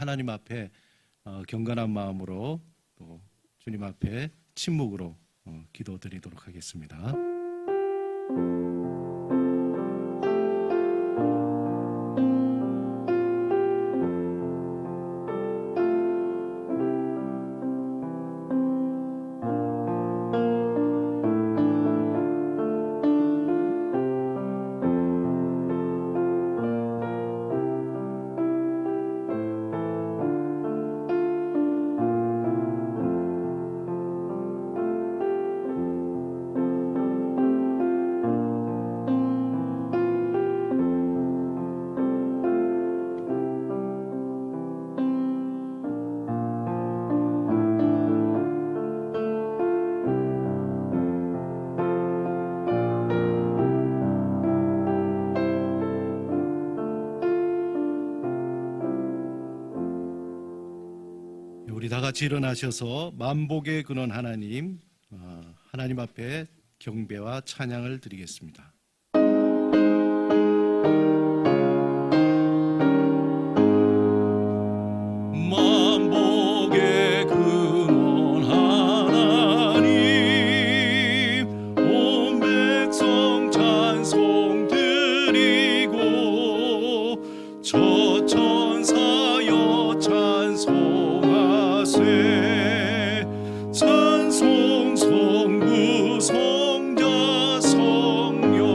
하나님 앞에 경건한 마음으로 또 주님 앞에 침묵으로 기도드리도록 하겠습니다. 우리 다 같이 일어나셔서 만복의 근원 하나님, 하나님 앞에 경배와 찬양을 드리겠습니다. 만복의 근원 하나님, 온 백성 찬송 드리고 저천사여 찬송하세. 찬송 성부 성자 성령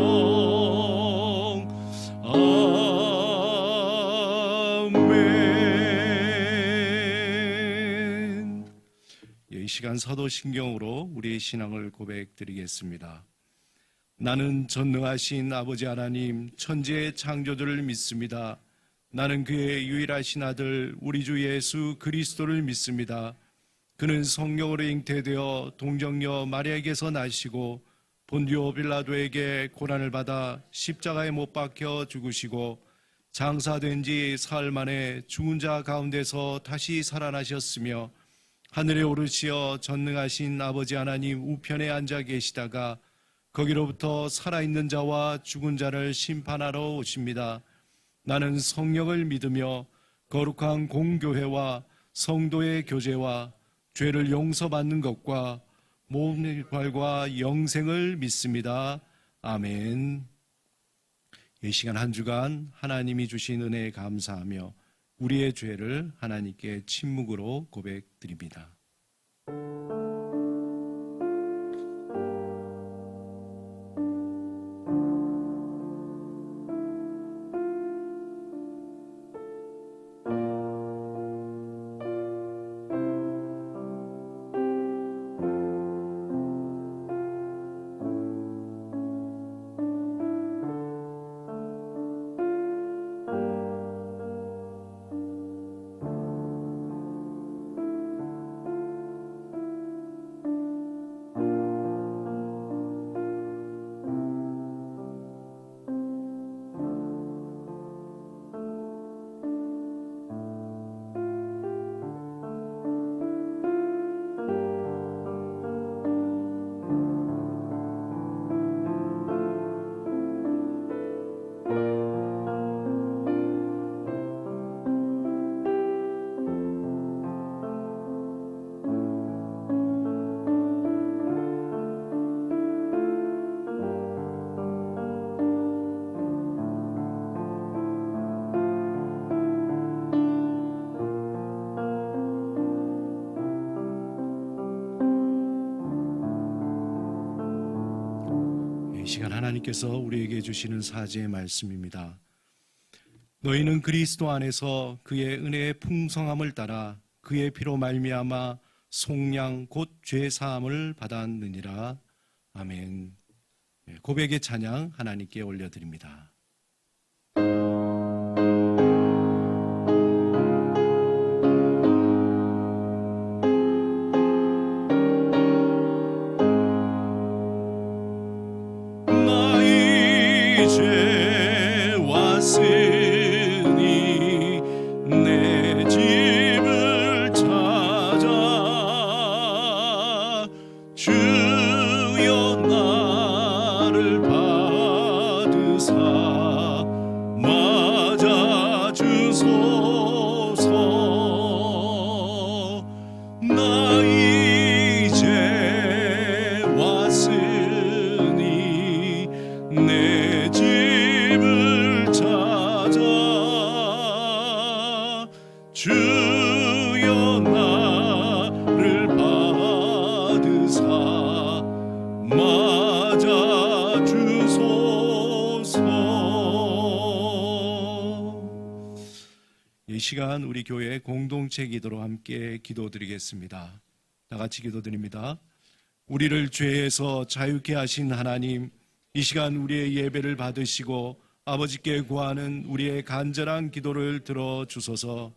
아멘. 이 시간 사도신경으로 우리의 신앙을 고백드리겠습니다. 나는 전능하신 아버지 하나님 천지의 창조주를 믿습니다. 나는 그의 유일하신 아들 우리 주 예수 그리스도를 믿습니다. 그는 성령으로 잉태되어 동정녀 마리아에게서 나시고 본디오 빌라도에게 고난을 받아 십자가에 못 박혀 죽으시고 장사된 지 사흘 만에 죽은 자 가운데서 다시 살아나셨으며 하늘에 오르시어 전능하신 아버지 하나님 우편에 앉아 계시다가 거기로부터 살아있는 자와 죽은 자를 심판하러 오십니다. 나는 성령을 믿으며 거룩한 공교회와 성도의 교제와 죄를 용서받는 것과 몸의 부활과 영생을 믿습니다. 아멘. 이 시간 한 주간 하나님이 주신 은혜에 감사하며 우리의 죄를 하나님께 침묵으로 고백드립니다. 이 시간 하나님께서 우리에게 주시는 사제의 말씀입니다. 너희는 그리스도 안에서 그의 은혜의 풍성함을 따라 그의 피로 말미암아 속량 곧 죄 사함을 받았느니라. 아멘. 고백의 찬양 하나님께 올려드립니다. 주여 나를 받으사 주여 나를 받으사 맞아 주소서. 이 시간 우리 교회 공동체 기도로 함께 기도드리겠습니다. 다 같이 기도드립니다. 우리를 죄에서 자유케 하신 하나님, 이 시간 우리의 예배를 받으시고 아버지께 구하는 우리의 간절한 기도를 들어주소서.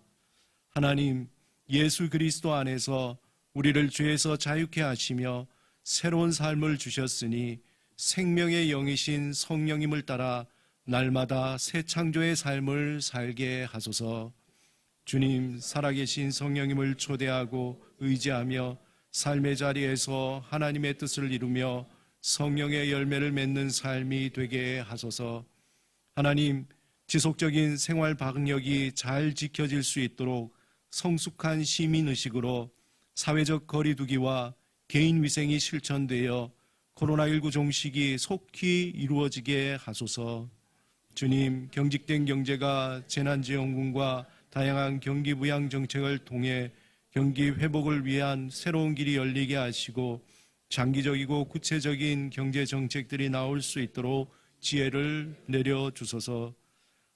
하나님, 예수 그리스도 안에서 우리를 죄에서 자유케 하시며 새로운 삶을 주셨으니 생명의 영이신 성령님을 따라 날마다 새 창조의 삶을 살게 하소서. 주님, 살아계신 성령님을 초대하고 의지하며 삶의 자리에서 하나님의 뜻을 이루며 성령의 열매를 맺는 삶이 되게 하소서. 하나님, 지속적인 생활 방역이 잘 지켜질 수 있도록 성숙한 시민의식으로 사회적 거리두기와 개인 위생이 실천되어 코로나19 종식이 속히 이루어지게 하소서. 주님, 경직된 경제가 재난지원금과 다양한 경기 부양 정책을 통해 경기 회복을 위한 새로운 길이 열리게 하시고 장기적이고 구체적인 경제 정책들이 나올 수 있도록 지혜를 내려주소서.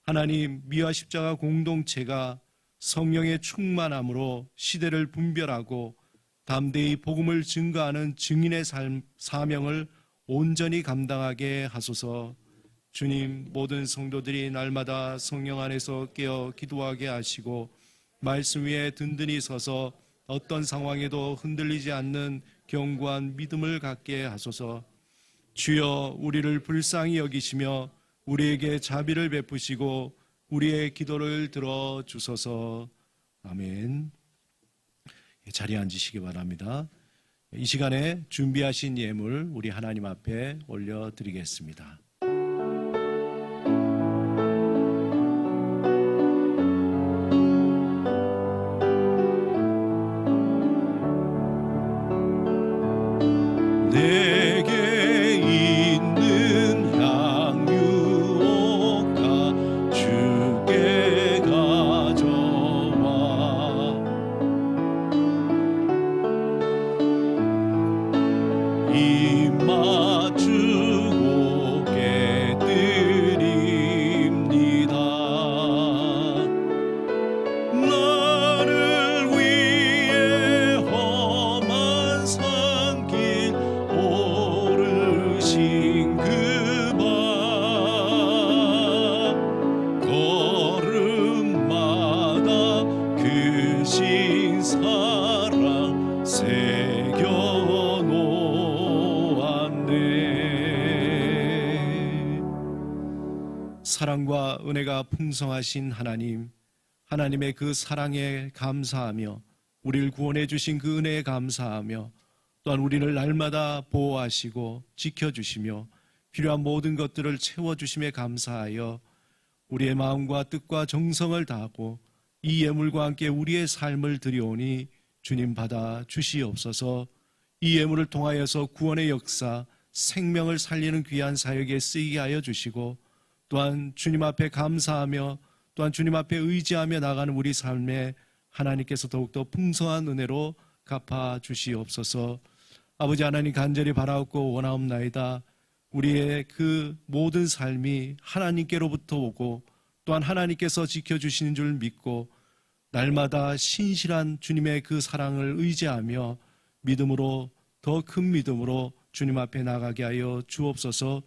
하나님, 미화 십자가 공동체가 성령의 충만함으로 시대를 분별하고 담대히 복음을 증거하는 증인의 사명을 온전히 감당하게 하소서. 주님, 모든 성도들이 날마다 성령 안에서 깨어 기도하게 하시고 말씀 위에 든든히 서서 어떤 상황에도 흔들리지 않는 견고한 믿음을 갖게 하소서. 주여, 우리를 불쌍히 여기시며 우리에게 자비를 베푸시고 우리의 기도를 들어주소서. 아멘. 자리에 앉으시기 바랍니다. 이 시간에 준비하신 예물 우리 하나님 앞에 올려드리겠습니다. 내게 있는 향유가 주께 가져와 입 맞추고 깨드립니다. 나를 위해 험한 산길 오르신 그 발 걸음마다 그 신사랑 새겨놓았네. 사랑과 은혜가 풍성하신 하나님, 하나님의 그 사랑에 감사하며 우리를 구원해 주신 그 은혜에 감사하며 또한 우리를 날마다 보호하시고 지켜주시며 필요한 모든 것들을 채워주심에 감사하여 우리의 마음과 뜻과 정성을 다하고 이 예물과 함께 우리의 삶을 드리오니 주님 받아 주시옵소서. 이 예물을 통하여서 구원의 역사, 생명을 살리는 귀한 사역에 쓰이게 하여 주시고 또한 주님 앞에 감사하며 또한 주님 앞에 의지하며 나가는 우리 삶에 하나님께서 더욱더 풍성한 은혜로 갚아 주시옵소서. 아버지 하나님, 간절히 바라옵고 원하옵나이다. 우리의 그 모든 삶이 하나님께로부터 오고 또한 하나님께서 지켜주시는 줄 믿고 날마다 신실한 주님의 그 사랑을 의지하며 믿음으로, 더 큰 믿음으로 주님 앞에 나가게 하여 주옵소서.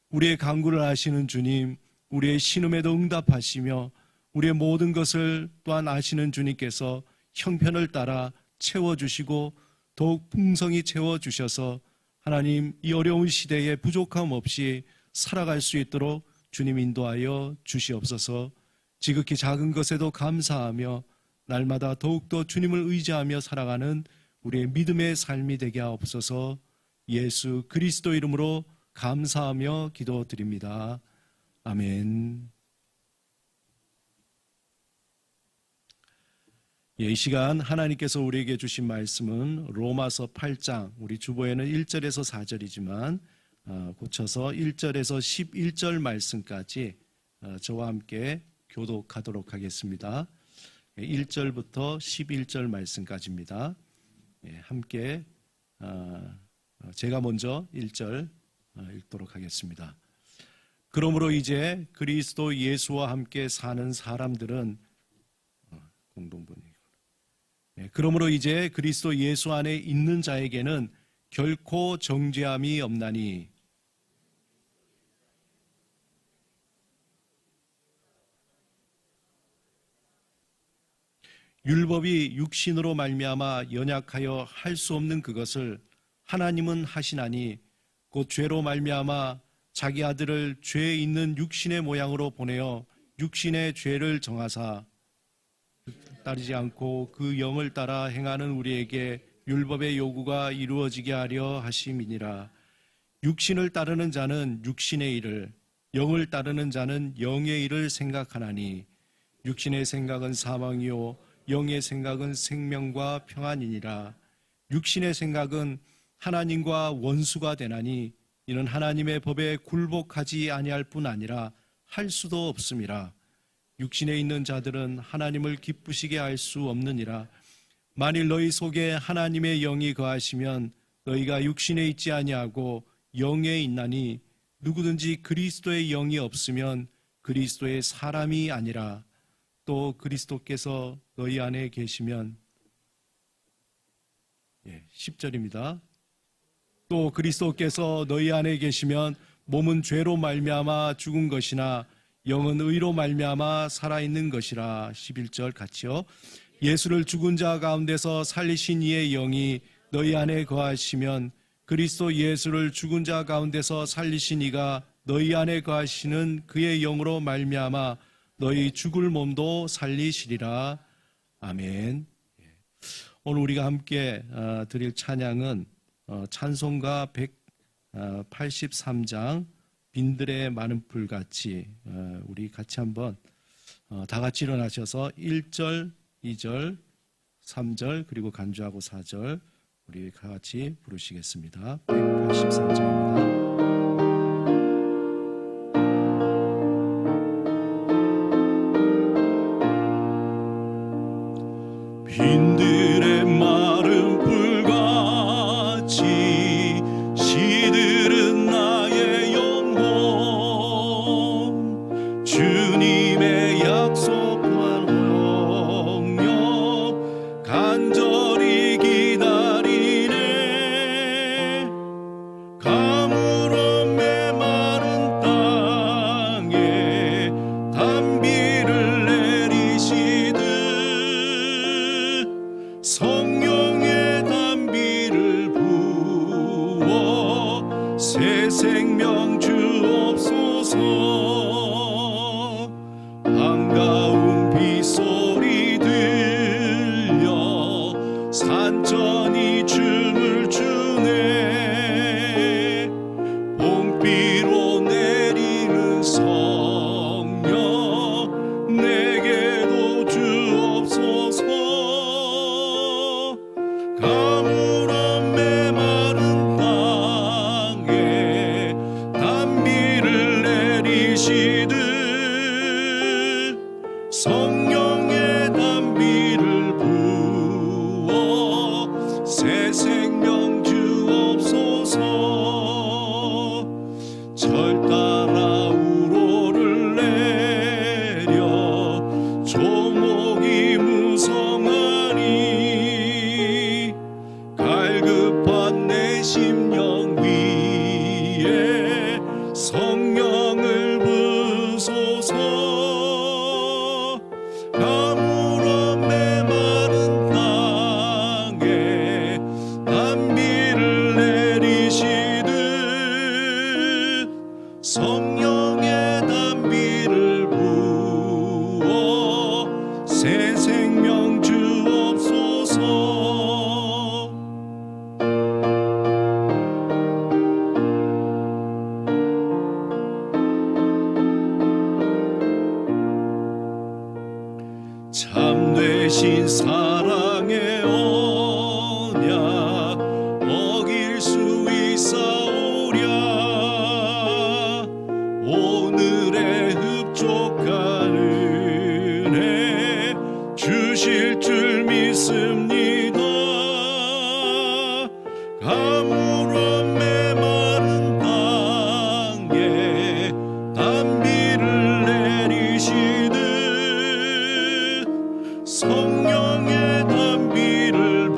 우리의 간구를 아시는 주님, 우리의 신음에도 응답하시며 우리의 모든 것을 또한 아시는 주님께서 형편을 따라 채워주시고 더욱 풍성히 채워주셔서 하나님, 이 어려운 시대에 부족함 없이 살아갈 수 있도록 주님 인도하여 주시옵소서. 지극히 작은 것에도 감사하며 날마다 더욱더 주님을 의지하며 살아가는 우리의 믿음의 삶이 되게 하옵소서. 예수 그리스도 이름으로 감사하며 기도드립니다. 아멘. 이 시간 하나님께서 우리에게 주신 말씀은 로마서 8장, 우리 주보에는 1절에서 4절이지만 고쳐서 1절에서 11절 말씀까지 저와 함께 교독하도록 하겠습니다. 1절부터 11절 말씀까지입니다. 함께 제가 먼저 1절 읽도록 하겠습니다. 그러므로 이제 그리스도 예수와 함께 사는 사람들은 그러므로 이제 그리스도 예수 안에 있는 자에게는 결코 정죄함이 없나니 율법이 육신으로 말미암아 연약하여 할 수 없는 그것을 하나님은 하시나니 곧 죄로 말미암아 자기 아들을 죄 있는 육신의 모양으로 보내어 육신의 죄를 정하사 따르지 않고 그 영을 따라 행하는 우리에게 율법의 요구가 이루어지게 하려 하심이니라. 육신을 따르는 자는 육신의 일을, 영을 따르는 자는 영의 일을 생각하나니 육신의 생각은 사망이요 영의 생각은 생명과 평안이니라. 육신의 생각은 하나님과 원수가 되나니 이는 하나님의 법에 굴복하지 아니할 뿐 아니라 할 수도 없음이라. 육신에 있는 자들은 하나님을 기쁘시게 할 수 없느니라. 만일 너희 속에 하나님의 영이 거하시면 너희가 육신에 있지 아니하고 영에 있나니 누구든지 그리스도의 영이 없으면 그리스도의 사람이 아니라. 또 그리스도께서 너희 안에 계시면 10절입니다. 또 그리스도께서 너희 안에 계시면 몸은 죄로 말미암아 죽은 것이나 영은 의로 말미암아 살아있는 것이라. 11절 같이요. 예수를 죽은 자 가운데서 살리신 이의 영이 너희 안에 거하시면 그리스도 예수를 죽은 자 가운데서 살리신 이가 너희 안에 거하시는 그의 영으로 말미암아 너희 죽을 몸도 살리시리라. 아멘. 오늘 우리가 함께 드릴 찬양은 찬송가 183장 빈들의 많은 풀같이, 우리 같이 한번 다 같이 일어나셔서 1절, 2절, 3절 그리고 간주하고 4절 우리 같이 부르시겠습니다. 183장입니다. 빈들의 마른 풀같이 시들은 나의 영혼 주님의 약속한 영역 간절히 기다리네. 가물어 메마른 땅에 단비를 내리시듯 성령의 단비를 부어 새 생명 주옵소서. 한가운 빗소리 들려 산천이 춤을 추네. 봄비로 내리는 성령 내게도 주옵소서. 가물어 메마른 땅에 단비를 내리시듯 성령의 단비를 부어 새 생명 주옵소서. 절 따라 우로를 내려 조목이 무성하니 갈급한 내 심령 위에 성령을 부소서. 가물어 메마른 땅에 단비를 내리시듯 성령의 단비를 부어 새 생명 주옵소서. 참되신 사랑의 언약 어길 수 있사오랴. 오늘의 흡족한 은혜 주 주를 믿습니다. 가물어 메마른 땅에 단비를 내리시듯 성령의 단비를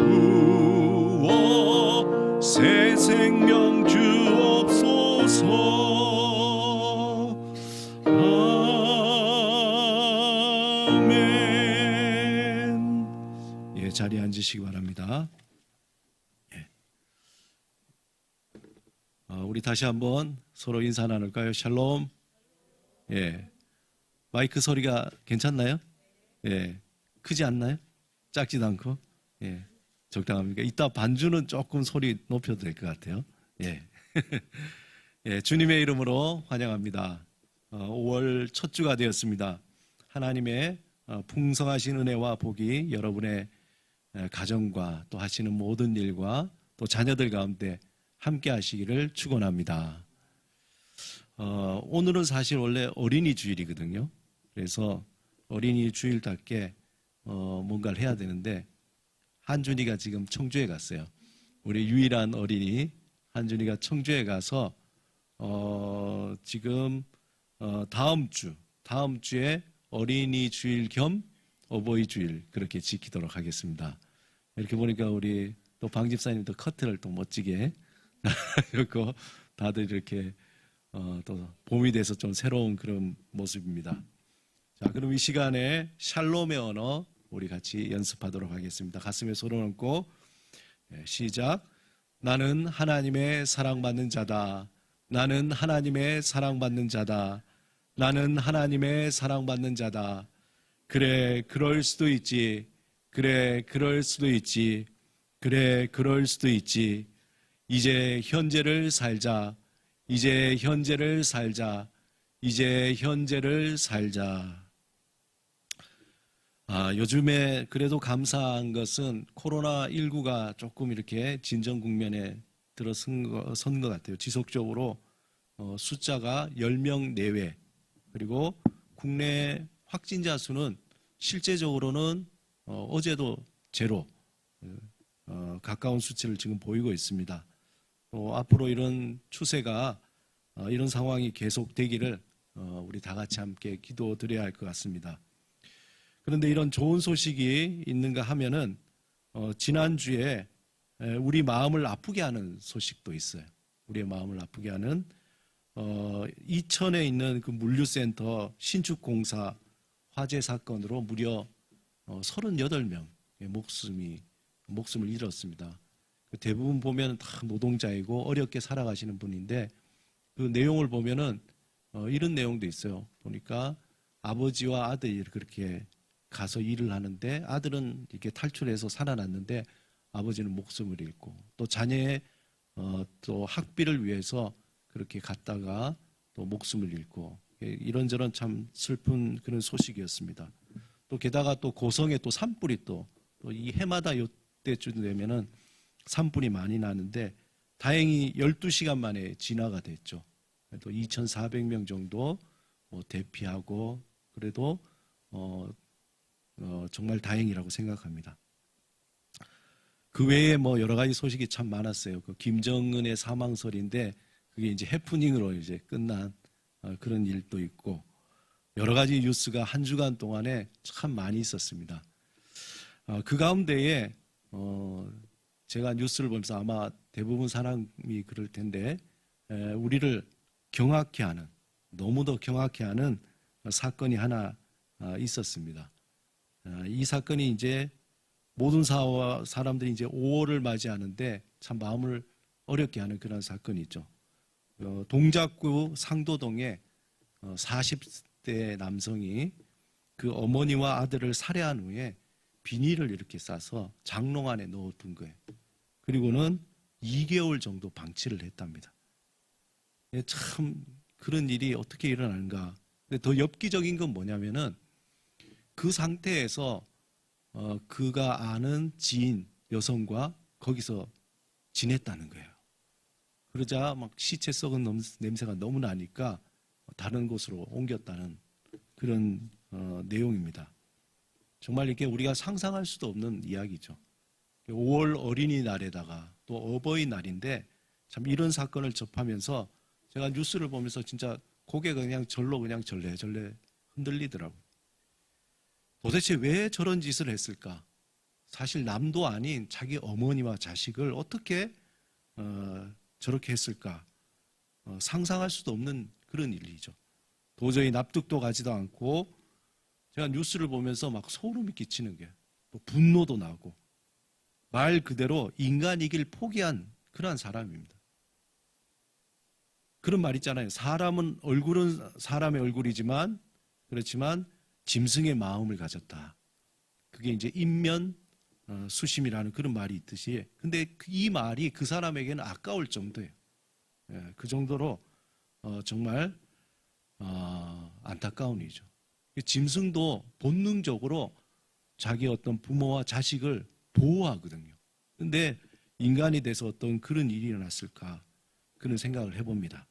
부어 새 생명 주옵소서. 자리에 앉으시기 바랍니다. 예. 우리 다시 한번 서로 인사 나눌까요? 샬롬. 예. 마이크 소리가 괜찮나요? 예. 크지 않나요? 작지도 않고. 예. 적당합니까? 이따 반주는 조금 소리 높여도 될 것 같아요. 예. 예. 주님의 이름으로 환영합니다. 5월 첫 주가 되었습니다. 하나님의 풍성하신 은혜와 복이 여러분의 가정과 또 하시는 모든 일과 또 자녀들 가운데 함께 하시기를 축원합니다. 오늘은 사실 원래 어린이 주일이거든요. 그래서 어린이 주일답게 뭔가를 해야 되는데 한준이가 지금 청주에 갔어요. 우리 유일한 어린이 한준이가 청주에 가서 지금 다음 주에 어린이 주일 겸 어버이 주일 그렇게 지키도록 하겠습니다. 이렇게 보니까 우리 또 방 집사님도 커트를 또 멋지게 그리고 다들 이렇게 또 봄이 돼서 좀 새로운 그런 모습입니다. 자, 그럼 이 시간에 샬롬의 언어 우리 같이 연습하도록 하겠습니다. 가슴에 손을 얹고 시작. 나는 하나님의 사랑받는 자다. 나는 하나님의 사랑받는 자다. 나는 하나님의 사랑받는 자다. 그래, 그럴 수도 있지. 그래, 그럴 수도 있지. 그래, 그럴 수도 있지. 이제 현재를 살자. 이제 현재를 살자. 이제 현재를 살자. 요즘에 그래도 감사한 것은 코로나19가 조금 이렇게 진정 국면에 들어선 것 같아요. 지속적으로 숫자가 10명 내외 그리고 국내 확진자 수는 실제적으로는 어제도 제로 가까운 수치를 지금 보이고 있습니다. 또 앞으로 이런 추세가 이런 상황이 계속되기를 우리 다 같이 함께 기도드려야 할 것 같습니다. 그런데 이런 좋은 소식이 있는가 하면은 지난주에 우리 마음을 아프게 하는 소식도 있어요. 우리의 마음을 아프게 하는 이천에 있는 그 물류센터 신축공사 화재 사건으로 무려 38명의 목숨을 잃었습니다. 대부분 보면 다 노동자이고 어렵게 살아가시는 분인데 그 내용을 보면은 이런 내용도 있어요. 보니까 아버지와 아들이 그렇게 가서 일을 하는데 아들은 이렇게 탈출해서 살아났는데 아버지는 목숨을 잃고 또 자녀의 또 학비를 위해서 그렇게 갔다가 또 목숨을 잃고 이런저런 참 슬픈 그런 소식이었습니다. 또 게다가 또 고성에 또 산불이 또 이 해마다 이때쯤 되면은 산불이 많이 나는데 다행히 12시간 만에 진화가 됐죠. 또 2,400명 정도 대피하고 그래도 정말 다행이라고 생각합니다. 그 외에 여러 가지 소식이 참 많았어요. 그 김정은의 사망설인데 그게 이제 해프닝으로 이제 끝난 그런 일도 있고 여러 가지 뉴스가 한 주간 동안에 참 많이 있었습니다. 그 가운데에 제가 뉴스를 보면서 아마 대부분 사람이 그럴 텐데 우리를 경악케 하는 너무도 경악케 하는 사건이 하나 있었습니다. 이 사건이 이제 모든 사람들이 이제 5월을 맞이하는데 참 마음을 어렵게 하는 그런 사건이 있죠. 동작구 상도동에 40대 남성이 그 어머니와 아들을 살해한 후에 비닐을 이렇게 싸서 장롱 안에 넣어둔 거예요. 그리고는 2개월 정도 방치를 했답니다. 참 그런 일이 어떻게 일어나는가. 근데 더 엽기적인 건 뭐냐면은 그 상태에서 그가 아는 지인 여성과 거기서 지냈다는 거예요. 그러자 막 시체 썩은 냄새가 너무 나니까 다른 곳으로 옮겼다는 그런 내용입니다. 정말 이렇게 우리가 상상할 수도 없는 이야기죠. 5월 어린이날에다가 또 어버이날인데 참 이런 사건을 접하면서 제가 뉴스를 보면서 진짜 고개가 그냥 절로 그냥 절레절레 흔들리더라고요. 도대체 왜 저런 짓을 했을까? 사실 남도 아닌 자기 어머니와 자식을 어떻게 저렇게 했을까? 상상할 수도 없는 그런 일이죠. 도저히 납득도 가지도 않고 제가 뉴스를 보면서 막 소름이 끼치는 게 또 분노도 나고 말 그대로 인간이길 포기한 그러한 사람입니다. 그런 말 있잖아요. 사람은 얼굴은 사람의 얼굴이지만 그렇지만 짐승의 마음을 가졌다. 그게 이제 인면 수심이라는 그런 말이 있듯이 근데 이 말이 그 사람에게는 아까울 정도예요. 그 정도로 정말 안타까운 일이죠. 짐승도 본능적으로 자기 어떤 부모와 자식을 보호하거든요. 그런데 인간이 돼서 어떤 그런 일이 일어났을까 그런 생각을 해봅니다.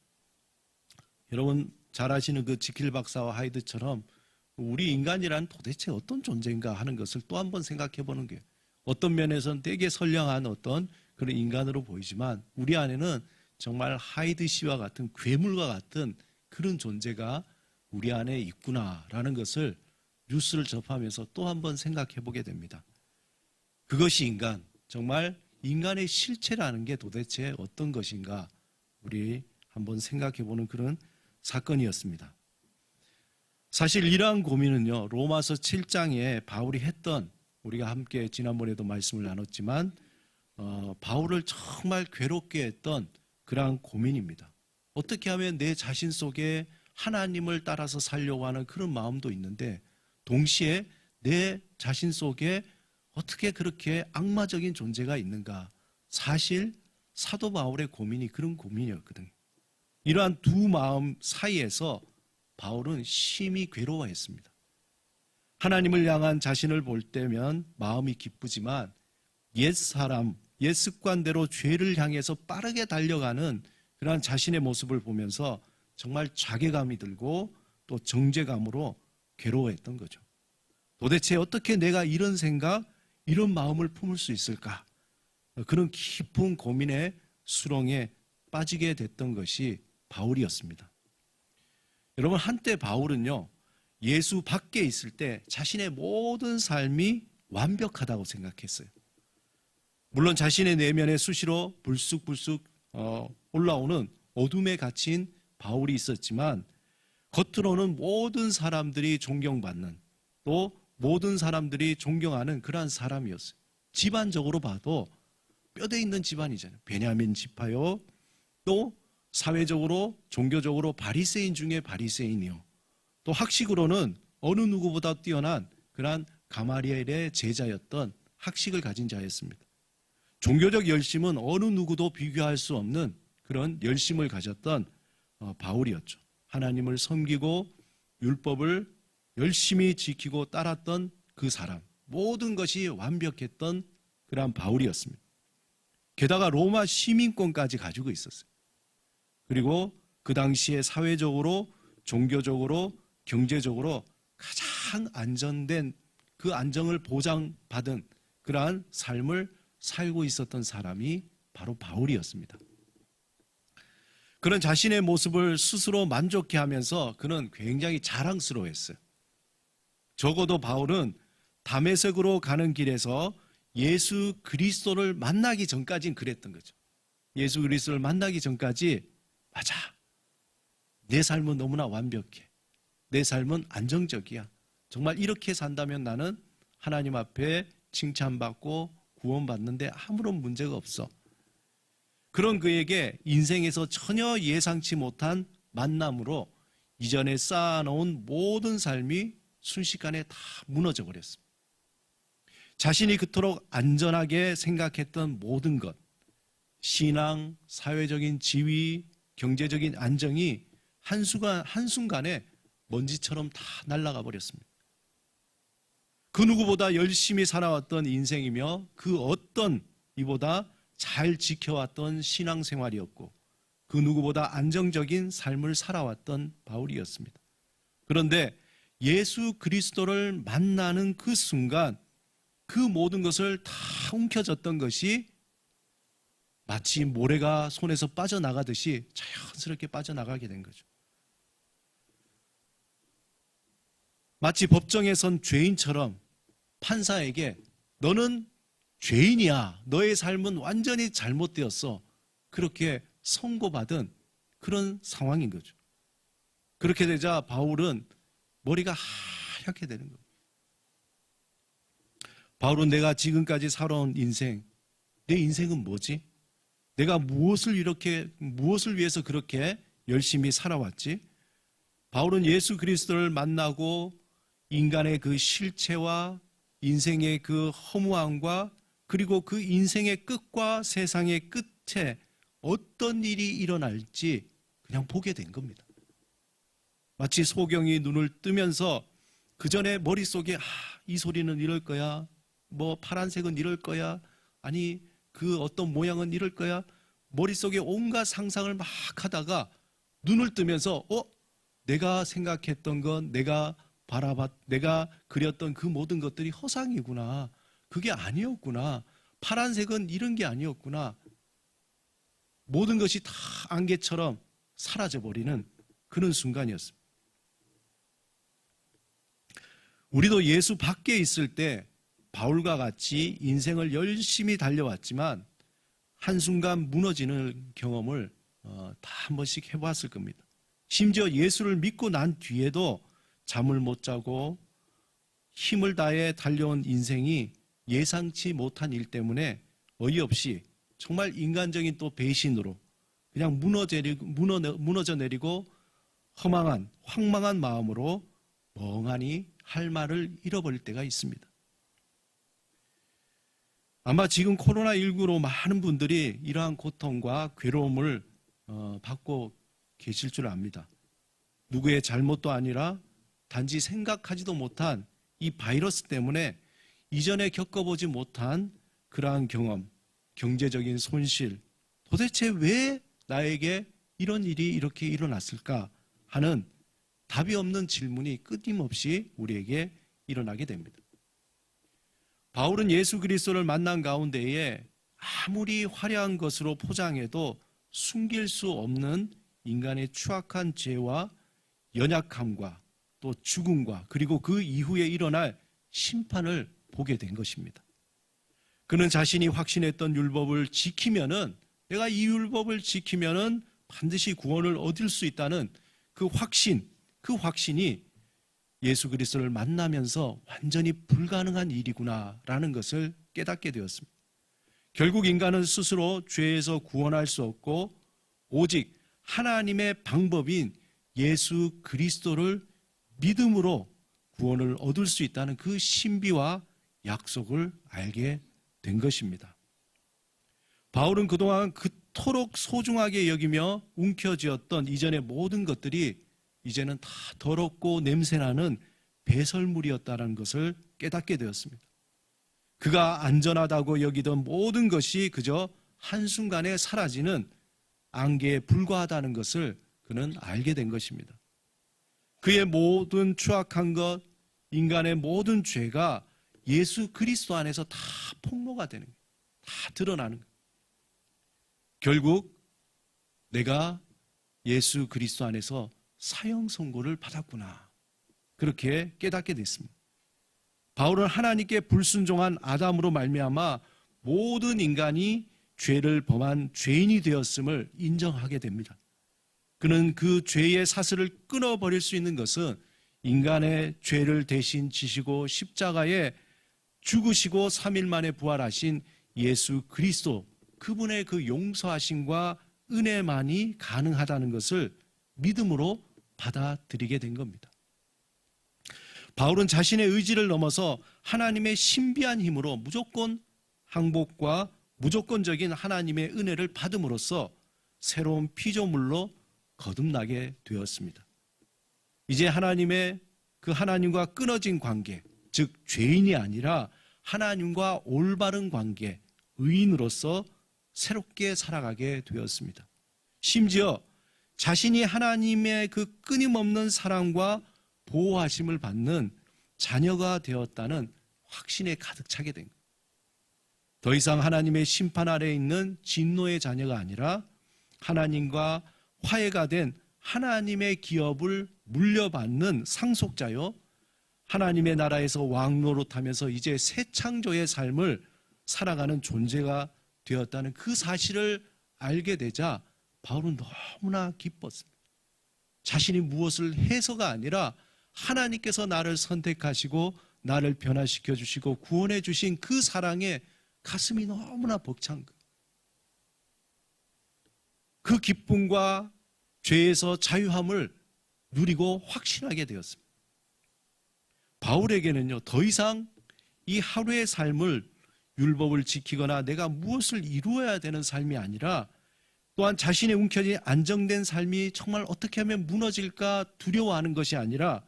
여러분 잘 아시는 그 지킬 박사와 하이드처럼 우리 인간이란 도대체 어떤 존재인가 하는 것을 또 한 번 생각해 보는 게 어떤 면에서는 되게 선량한 어떤 그런 인간으로 보이지만 우리 안에는 정말 하이드 씨와 같은 괴물과 같은 그런 존재가 우리 안에 있구나라는 것을 뉴스를 접하면서 또 한 번 생각해 보게 됩니다. 그것이 인간, 정말 인간의 실체라는 게 도대체 어떤 것인가 우리 한번 생각해 보는 그런 사건이었습니다. 사실 이러한 고민은요, 로마서 7장에 바울이 했던 우리가 함께 지난번에도 말씀을 나눴지만 바울을 정말 괴롭게 했던 그러한 고민입니다. 어떻게 하면 내 자신 속에 하나님을 따라서 살려고 하는 그런 마음도 있는데 동시에 내 자신 속에 어떻게 그렇게 악마적인 존재가 있는가. 사실 사도 바울의 고민이 그런 고민이었거든요. 이러한 두 마음 사이에서 바울은 심히 괴로워했습니다. 하나님을 향한 자신을 볼 때면 마음이 기쁘지만 옛사람, 옛 습관대로 죄를 향해서 빠르게 달려가는 그러한 자신의 모습을 보면서 정말 자괴감이 들고 또 정죄감으로 괴로워했던 거죠. 도대체 어떻게 내가 이런 생각, 이런 마음을 품을 수 있을까? 그런 깊은 고민의 수렁에 빠지게 됐던 것이 바울이었습니다. 여러분 한때 바울은요 예수 밖에 있을 때 자신의 모든 삶이 완벽하다고 생각했어요. 물론 자신의 내면에 수시로 불쑥불쑥 올라오는 어둠에 갇힌 바울이 있었지만 겉으로는 모든 사람들이 존경받는 또 모든 사람들이 존경하는 그러한 사람이었어요. 집안적으로 봐도 뼈대 있는 집안이잖아요. 베냐민 지파요. 또 사회적으로 종교적으로 바리새인 중에 바리새인이요. 또 학식으로는 어느 누구보다 뛰어난 그러한 가마리엘의 제자였던 학식을 가진 자였습니다. 종교적 열심은 어느 누구도 비교할 수 없는 그런 열심을 가졌던 바울이었죠. 하나님을 섬기고 율법을 열심히 지키고 따랐던 그 사람, 모든 것이 완벽했던 그러한 바울이었습니다. 게다가 로마 시민권까지 가지고 있었어요. 그리고 그 당시에 사회적으로, 종교적으로, 경제적으로 가장 안전된 그 안정을 보장받은 그러한 삶을 살고 있었던 사람이 바로 바울이었습니다. 그런 자신의 모습을 스스로 만족해하면서 그는 굉장히 자랑스러워했어요. 적어도 바울은 다메섹으로 가는 길에서 예수 그리스도를 만나기 전까지는 그랬던 거죠. 예수 그리스도를 만나기 전까지 맞아. 내 삶은 너무나 완벽해. 내 삶은 안정적이야. 정말 이렇게 산다면 나는 하나님 앞에 칭찬받고 구원받는데 아무런 문제가 없어. 그런 그에게 인생에서 전혀 예상치 못한 만남으로 이전에 쌓아놓은 모든 삶이 순식간에 다 무너져 버렸습니다. 자신이 그토록 안전하게 생각했던 모든 것, 신앙, 사회적인 지위, 경제적인 안정이 한순간에 먼지처럼 다 날아가 버렸습니다. 그 누구보다 열심히 살아왔던 인생이며 그 어떤 이보다 잘 지켜왔던 신앙생활이었고 그 누구보다 안정적인 삶을 살아왔던 바울이었습니다. 그런데 예수 그리스도를 만나는 그 순간 그 모든 것을 다 움켜졌던 것이 마치 모래가 손에서 빠져나가듯이 자연스럽게 빠져나가게 된 거죠. 마치 법정에 선 죄인처럼 판사에게 너는 죄인이야. 너의 삶은 완전히 잘못되었어. 그렇게 선고받은 그런 상황인 거죠. 그렇게 되자 바울은 머리가 하얗게 되는 겁니다. 바울은 내가 지금까지 살아온 인생, 내 인생은 뭐지? 내가 무엇을 위해서 그렇게 열심히 살아왔지? 바울은 예수 그리스도를 만나고 인간의 그 실체와 인생의 그 허무함과 그리고 그 인생의 끝과 세상의 끝에 어떤 일이 일어날지 그냥 보게 된 겁니다. 마치 소경이 눈을 뜨면서 그 전에 머릿속에 이 소리는 이럴 거야, 뭐 파란색은 이럴 거야, 아니 그 어떤 모양은 이럴 거야, 머릿속에 온갖 상상을 막 하다가 눈을 뜨면서 내가 생각했던 건 내가 그렸던 그 모든 것들이 허상이구나, 그게 아니었구나, 파란색은 이런 게 아니었구나, 모든 것이 다 안개처럼 사라져버리는 그런 순간이었습니다. 우리도 예수 밖에 있을 때 바울과 같이 인생을 열심히 달려왔지만 한순간 무너지는 경험을 다 한 번씩 해봤을 겁니다. 심지어 예수를 믿고 난 뒤에도 잠을 못 자고 힘을 다해 달려온 인생이 예상치 못한 일 때문에 어이없이 정말 인간적인 또 배신으로 그냥 무너져 내리고 황망한 마음으로 멍하니 할 말을 잃어버릴 때가 있습니다. 아마 지금 코로나19로 많은 분들이 이러한 고통과 괴로움을 받고 계실 줄 압니다. 누구의 잘못도 아니라 단지 생각하지도 못한 이 바이러스 때문에 이전에 겪어보지 못한 그러한 경험, 경제적인 손실, 도대체 왜 나에게 이런 일이 이렇게 일어났을까 하는 답이 없는 질문이 끊임없이 우리에게 일어나게 됩니다. 바울은 예수 그리스도를 만난 가운데에 아무리 화려한 것으로 포장해도 숨길 수 없는 인간의 추악한 죄와 연약함과 또 죽음과 그리고 그 이후에 일어날 심판을 보게 된 것입니다. 그는 자신이 확신했던 율법을 지키면은, 내가 이 율법을 지키면은 반드시 구원을 얻을 수 있다는 그 확신이 예수 그리스도를 만나면서 완전히 불가능한 일이구나라는 것을 깨닫게 되었습니다. 결국 인간은 스스로 죄에서 구원할 수 없고 오직 하나님의 방법인 예수 그리스도를 믿음으로 구원을 얻을 수 있다는 그 신비와 약속을 알게 된 것입니다. 바울은 그동안 그토록 소중하게 여기며 움켜쥐었던 이전의 모든 것들이 이제는 다 더럽고 냄새나는 배설물이었다는 것을 깨닫게 되었습니다. 그가 안전하다고 여기던 모든 것이 그저 한순간에 사라지는 안개에 불과하다는 것을 그는 알게 된 것입니다. 그의 모든 추악한 것, 인간의 모든 죄가 예수 그리스도 안에서 다 폭로가 되는 거예요. 다 드러나는 거예요. 결국 내가 예수 그리스도 안에서 사형 선고를 받았구나, 그렇게 깨닫게 됐습니다. 바울은 하나님께 불순종한 아담으로 말미암아 모든 인간이 죄를 범한 죄인이 되었음을 인정하게 됩니다. 그는 그 죄의 사슬을 끊어버릴 수 있는 것은 인간의 죄를 대신 지시고 십자가에 죽으시고 3일 만에 부활하신 예수 그리스도, 그분의 그 용서하심과 은혜만이 가능하다는 것을 믿음으로 받아들이게 된 겁니다. 바울은 자신의 의지를 넘어서 하나님의 신비한 힘으로 무조건 항복과 무조건적인 하나님의 은혜를 받음으로써 새로운 피조물로 거듭나게 되었습니다. 이제 하나님과 끊어진 관계, 즉 죄인이 아니라 하나님과 올바른 관계, 의인으로서 새롭게 살아가게 되었습니다. 심지어 자신이 하나님의 그 끊임없는 사랑과 보호하심을 받는 자녀가 되었다는 확신에 가득 차게 된 거예요. 더 이상 하나님의 심판 아래에 있는 진노의 자녀가 아니라 하나님과 화해가 된 하나님의 기업을 물려받는 상속자요, 하나님의 나라에서 왕노릇하면서 이제 새 창조의 삶을 살아가는 존재가 되었다는 그 사실을 알게 되자 바울은 너무나 기뻤습니다. 자신이 무엇을 해서가 아니라 하나님께서 나를 선택하시고 나를 변화시켜 주시고 구원해 주신 그 사랑에 가슴이 너무나 벅찬 거예요. 그 기쁨과 죄에서 자유함을 누리고 확신하게 되었습니다. 바울에게는요, 더 이상 이 하루의 삶을 율법을 지키거나 내가 무엇을 이루어야 되는 삶이 아니라, 또한 자신의 움켜쥔 안정된 삶이 정말 어떻게 하면 무너질까 두려워하는 것이 아니라,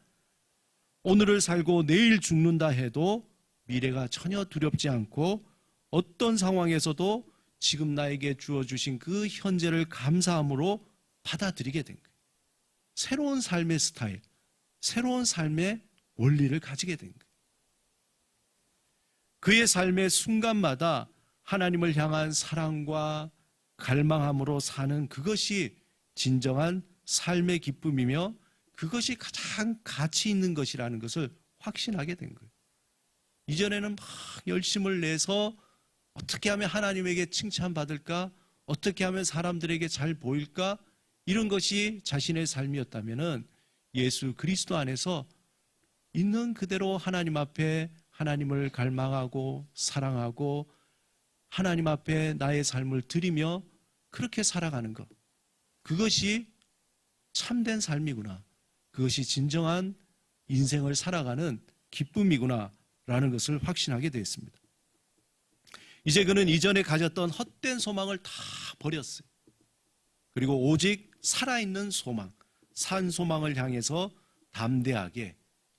오늘을 살고 내일 죽는다 해도 미래가 전혀 두렵지 않고 어떤 상황에서도 지금 나에게 주어주신 그 현재를 감사함으로 받아들이게 된 거예요. 새로운 삶의 스타일, 새로운 삶의 원리를 가지게 된 거예요. 그의 삶의 순간마다 하나님을 향한 사랑과 갈망함으로 사는 그것이 진정한 삶의 기쁨이며 그것이 가장 가치 있는 것이라는 것을 확신하게 된 거예요. 이전에는 막 열심을 내서 어떻게 하면 하나님에게 칭찬받을까? 어떻게 하면 사람들에게 잘 보일까? 이런 것이 자신의 삶이었다면 예수 그리스도 안에서 있는 그대로 하나님 앞에 하나님을 갈망하고 사랑하고 하나님 앞에 나의 삶을 드리며 그렇게 살아가는 것, 그것이 참된 삶이구나, 그것이 진정한 인생을 살아가는 기쁨이구나 라는 것을 확신하게 되었습니다. 이제 그는 이전에 가졌던 헛된 소망을 다 버렸어요. 그리고 오직 살아있는 소망, 산 소망을 향해서 담대하게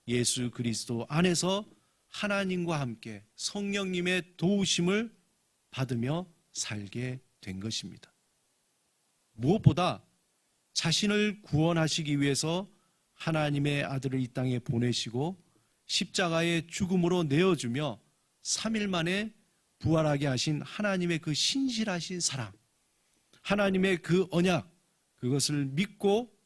예수 그리스도 안에서 하나님과 함께 성령님의 도우심을 받으며 살게 된 것입니다. 무엇보다 자신을 구원하시기 위해서 하나님의 아들을 이 땅에 보내시고 십자가의 죽음으로 내어주며 3일 만에 부활하게 하신 하나님의 그 신실하신 사랑, 하나님의 그 언약, 그것을 믿고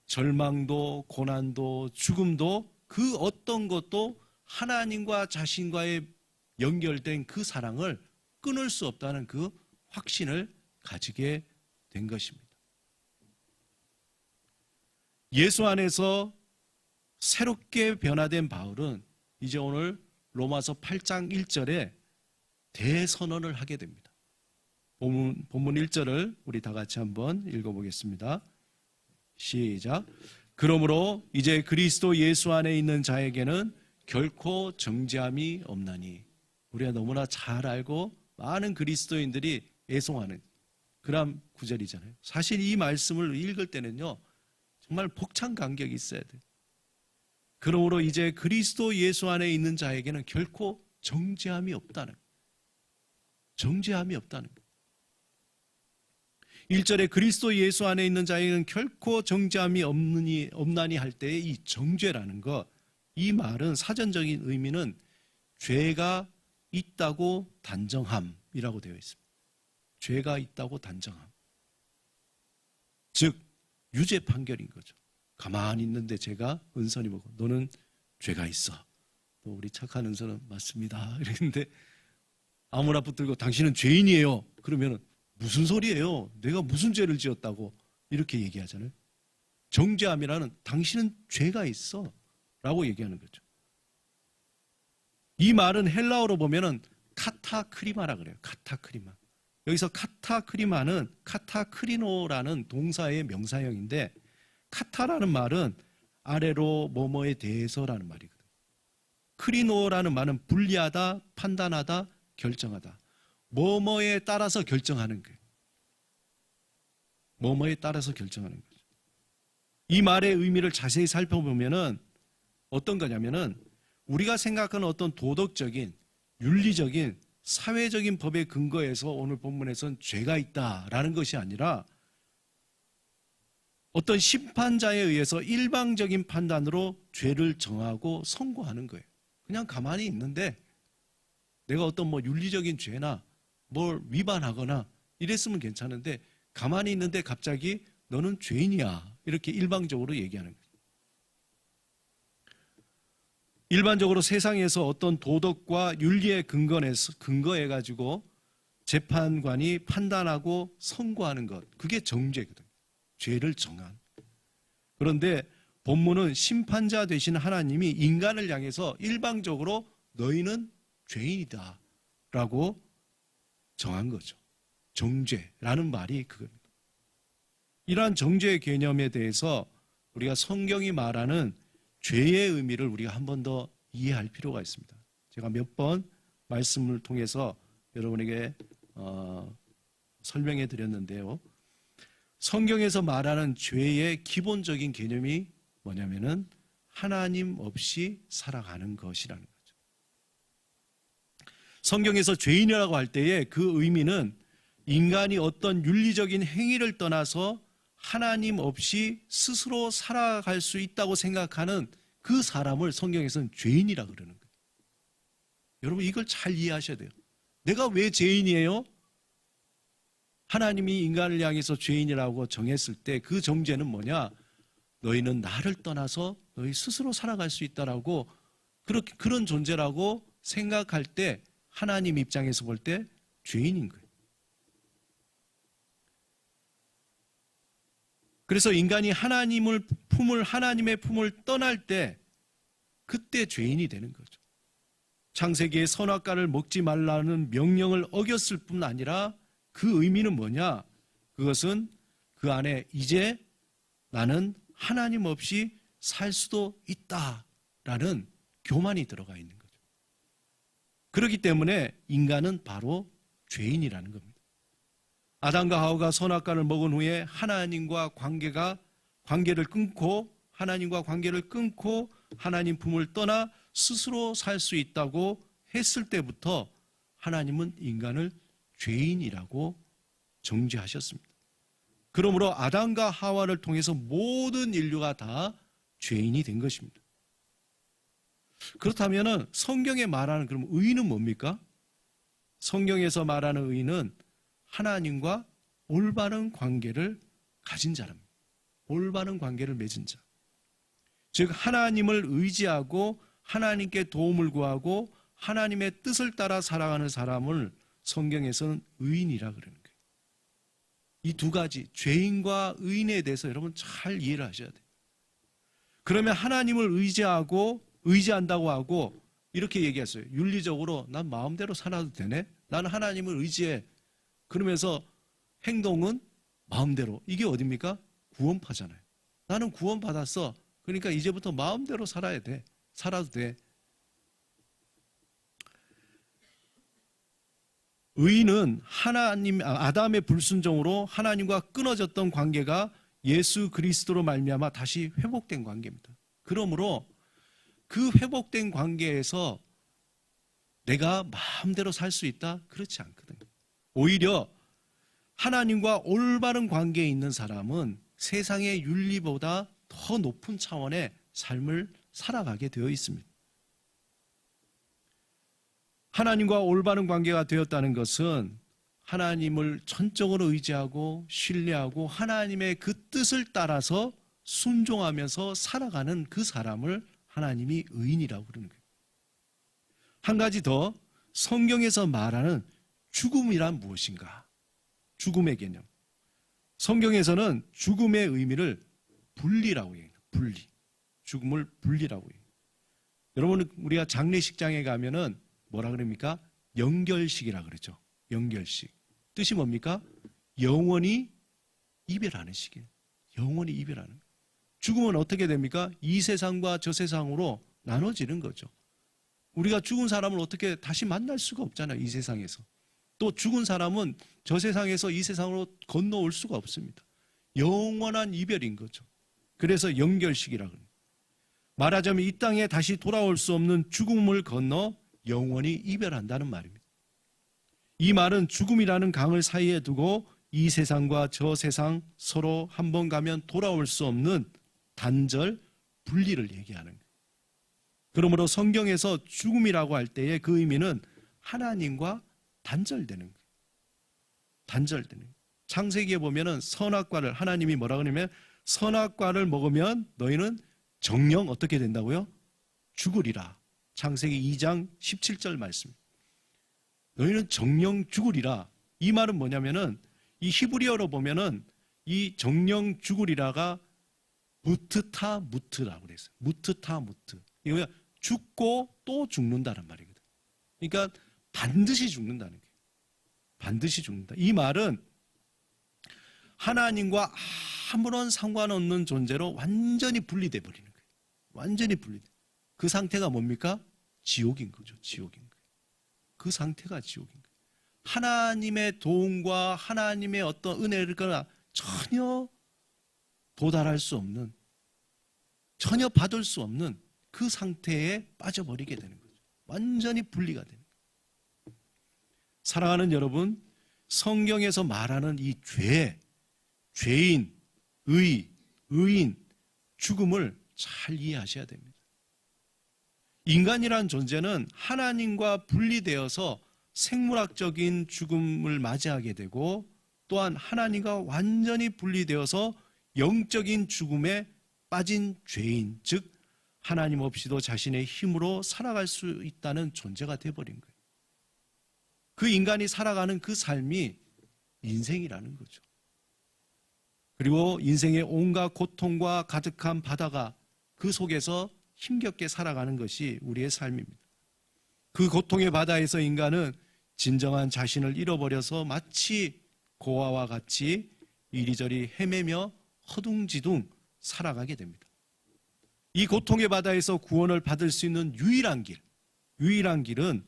절망도 고난도 죽음도 그 어떤 것도 하나님과 자신과의 연결된 그 사랑을 끊을 수 없다는 그 확신을 가지게 된 것입니다. 예수 안에서 새롭게 변화된 바울은 이제 오늘 로마서 8장 1절에 대선언을 하게 됩니다. 본문 1절을 우리 다 같이 한번 읽어보겠습니다. 시작. 그러므로 이제 그리스도 예수 안에 있는 자에게는 결코 정죄함이 없나니. 우리가 너무나 잘 알고 많은 그리스도인들이 애송하는 그런 구절이잖아요. 사실 이 말씀을 읽을 때는요, 정말 벅찬 감격이 있어야 돼요. 그러므로 이제 그리스도 예수 안에 있는 자에게는 결코 정죄함이 없다는 거예요. 정죄함이 없다는 거예요. 1절에 그리스도 예수 안에 있는 자에게는 결코 정죄함이 없나니 할 때의 이 정죄라는 것, 이 말은 사전적인 의미는 죄가 있다고 단정함이라고 되어 있습니다. 죄가 있다고 단정함. 즉 유죄 판결인 거죠. 가만히 있는데 제가 은선이 보고 너는 죄가 있어. 또 우리 착한 은선은 맞습니다. 이랬는데 아무나 붙들고 당신은 죄인이에요. 그러면 무슨 소리예요? 내가 무슨 죄를 지었다고 이렇게 얘기하잖아요. 정죄함이라는 당신은 죄가 있어 라고 얘기하는 거죠. 이 말은 헬라어로 보면은 카타크리마라 그래요. 카타크리마. 여기서 카타크리마는 카타크리노라는 동사의 명사형인데, 카타라는 말은 아래로 뭐뭐에 대해서라는 말이거든요. 크리노라는 말은 분리하다, 판단하다, 결정하다. 뭐뭐에 따라서 결정하는 거예요. 뭐뭐에 따라서 결정하는 거죠. 이 말의 의미를 자세히 살펴보면은 어떤 거냐면은 우리가 생각하는 어떤 도덕적인, 윤리적인, 사회적인 법의 근거에서 오늘 본문에서는 죄가 있다라는 것이 아니라 어떤 심판자에 의해서 일방적인 판단으로 죄를 정하고 선고하는 거예요. 그냥 가만히 있는데 내가 어떤 윤리적인 죄나 뭘 위반하거나 이랬으면 괜찮은데 가만히 있는데 갑자기 너는 죄인이야 이렇게 일방적으로 얘기하는 거예요. 일반적으로 세상에서 어떤 도덕과 윤리에 근거해가지고 재판관이 판단하고 선고하는 것, 그게 정죄거든요. 죄를 정한. 그런데 본문은 심판자 되신 하나님이 인간을 향해서 일방적으로 너희는 죄인이다 라고 정한 거죠. 정죄라는 말이 그겁니다. 이러한 정죄의 개념에 대해서 우리가 성경이 말하는 죄의 의미를 우리가 한 번 더 이해할 필요가 있습니다. 제가 몇 번 말씀을 통해서 여러분에게 설명해 드렸는데요. 성경에서 말하는 죄의 기본적인 개념이 뭐냐면은 하나님 없이 살아가는 것이라는 거죠. 성경에서 죄인이라고 할 때에 그 의미는 인간이 어떤 윤리적인 행위를 떠나서 하나님 없이 스스로 살아갈 수 있다고 생각하는 그 사람을 성경에서는 죄인이라고 그러는 거예요. 여러분 이걸 잘 이해하셔야 돼요. 내가 왜 죄인이에요? 하나님이 인간을 향해서 죄인이라고 정했을 때 그 정죄는 뭐냐? 너희는 나를 떠나서 너희 스스로 살아갈 수 있다라고 그런 존재라고 생각할 때 하나님 입장에서 볼 때 죄인인 거예요. 그래서 인간이 하나님의 품을 떠날 때 그때 죄인이 되는 거죠. 창세기의 선악과를 먹지 말라는 명령을 어겼을 뿐 아니라 그 의미는 뭐냐? 그것은 그 안에 이제 나는 하나님 없이 살 수도 있다라는 교만이 들어가 있는 거죠. 그렇기 때문에 인간은 바로 죄인이라는 겁니다. 아담과 하와가 선악과를 먹은 후에 하나님과 관계를 끊고 하나님 품을 떠나 스스로 살 수 있다고 했을 때부터 하나님은 인간을 죄인이라고 정죄하셨습니다. 그러므로 아담과 하와를 통해서 모든 인류가 다 죄인이 된 것입니다. 그렇다면 성경에 말하는 그럼 의인은 뭡니까? 성경에서 말하는 의인은 하나님과 올바른 관계를 가진 자랍니다. 올바른 관계를 맺은 자. 즉 하나님을 의지하고 하나님께 도움을 구하고 하나님의 뜻을 따라 살아가는 사람을 성경에서는 의인이라 그러는 거예요. 이 두 가지 죄인과 의인에 대해서 여러분 잘 이해를 하셔야 돼요. 그러면 하나님을 의지한다고 하고 이렇게 얘기했어요. 윤리적으로 난 마음대로 살아도 되네? 나는 하나님을 의지해. 그러면서 행동은 마음대로. 이게 어딥니까? 구원파잖아요. 나는 구원받았어. 그러니까 이제부터 마음대로 살아야 돼. 살아도 돼. 의인은 아담의 불순종으로 하나님과 끊어졌던 관계가 예수 그리스도로 말미암아 다시 회복된 관계입니다. 그러므로 그 회복된 관계에서 내가 마음대로 살 수 있다? 그렇지 않거든요. 오히려 하나님과 올바른 관계에 있는 사람은 세상의 윤리보다 더 높은 차원의 삶을 살아가게 되어 있습니다. 하나님과 올바른 관계가 되었다는 것은 하나님을 전적으로 의지하고 신뢰하고 하나님의 그 뜻을 따라서 순종하면서 살아가는 그 사람을 하나님이 의인이라고 그러는 거예요. 한 가지 더, 성경에서 말하는 죽음이란 무엇인가? 죽음의 개념. 성경에서는 죽음의 의미를 분리라고 해요. 분리. 죽음을 분리라고 해요. 여러분 우리가 장례식장에 가면은 뭐라 그럽니까? 영결식이라 그러죠. 영결식. 뜻이 뭡니까? 영원히 이별하는 시기예요. 영원히 이별하는. 죽음은 어떻게 됩니까? 이 세상과 저 세상으로 나눠지는 거죠. 우리가 죽은 사람을 어떻게 다시 만날 수가 없잖아요. 이 세상에서. 또 죽은 사람은 저 세상에서 이 세상으로 건너올 수가 없습니다. 영원한 이별인 거죠. 그래서 영결식이라고 합니다. 말하자면 이 땅에 다시 돌아올 수 없는 죽음을 건너 영원히 이별한다는 말입니다. 이 말은 죽음이라는 강을 사이에 두고 이 세상과 저 세상 서로 한 번 가면 돌아올 수 없는 단절, 분리를 얘기하는 거예요. 그러므로 성경에서 죽음이라고 할 때의 그 의미는 하나님과 단절되는 거예요. 단절되는 거예요. 창세기에 보면은 선악과를 하나님이 뭐라 그러냐면 선악과를 먹으면 너희는 정령 어떻게 된다고요? 죽으리라. 창세기 2장 17절 말씀. 너희는 정령 죽으리라. 이 말은 뭐냐면은 이 히브리어로 보면은 이 정령 죽으리라가 무트타 무트라고 그랬어요. 무트타 무트. 이거 죽고 또 죽는다는 말이거든. 그러니까 반드시 죽는다는 거예요. 반드시 죽는다. 이 말은 하나님과 아무런 상관없는 존재로 완전히 분리돼 버리는 거예요. 완전히 분리돼. 그 상태가 뭡니까? 지옥인 거죠. 지옥인 거예요. 그 상태가 지옥인 거예요. 하나님의 도움과 하나님의 어떤 은혜를 거나 전혀 도달할 수 없는, 전혀 받을 수 없는 그 상태에 빠져버리게 되는 거죠. 완전히 분리가 되는 거예요. 사랑하는 여러분, 성경에서 말하는 이 죄, 죄인, 의인, 죽음을 잘 이해하셔야 됩니다. 인간이란 존재는 하나님과 분리되어서 생물학적인 죽음을 맞이하게 되고 또한 하나님과 완전히 분리되어서 영적인 죽음에 빠진 죄인, 즉 하나님 없이도 자신의 힘으로 살아갈 수 있다는 존재가 되어버린 거예요. 그 인간이 살아가는 그 삶이 인생이라는 거죠. 그리고 인생의 온갖 고통과 가득한 바다가 그 속에서 힘겹게 살아가는 것이 우리의 삶입니다. 그 고통의 바다에서 인간은 진정한 자신을 잃어버려서 마치 고아와 같이 이리저리 헤매며 허둥지둥 살아가게 됩니다. 이 고통의 바다에서 구원을 받을 수 있는 유일한 길은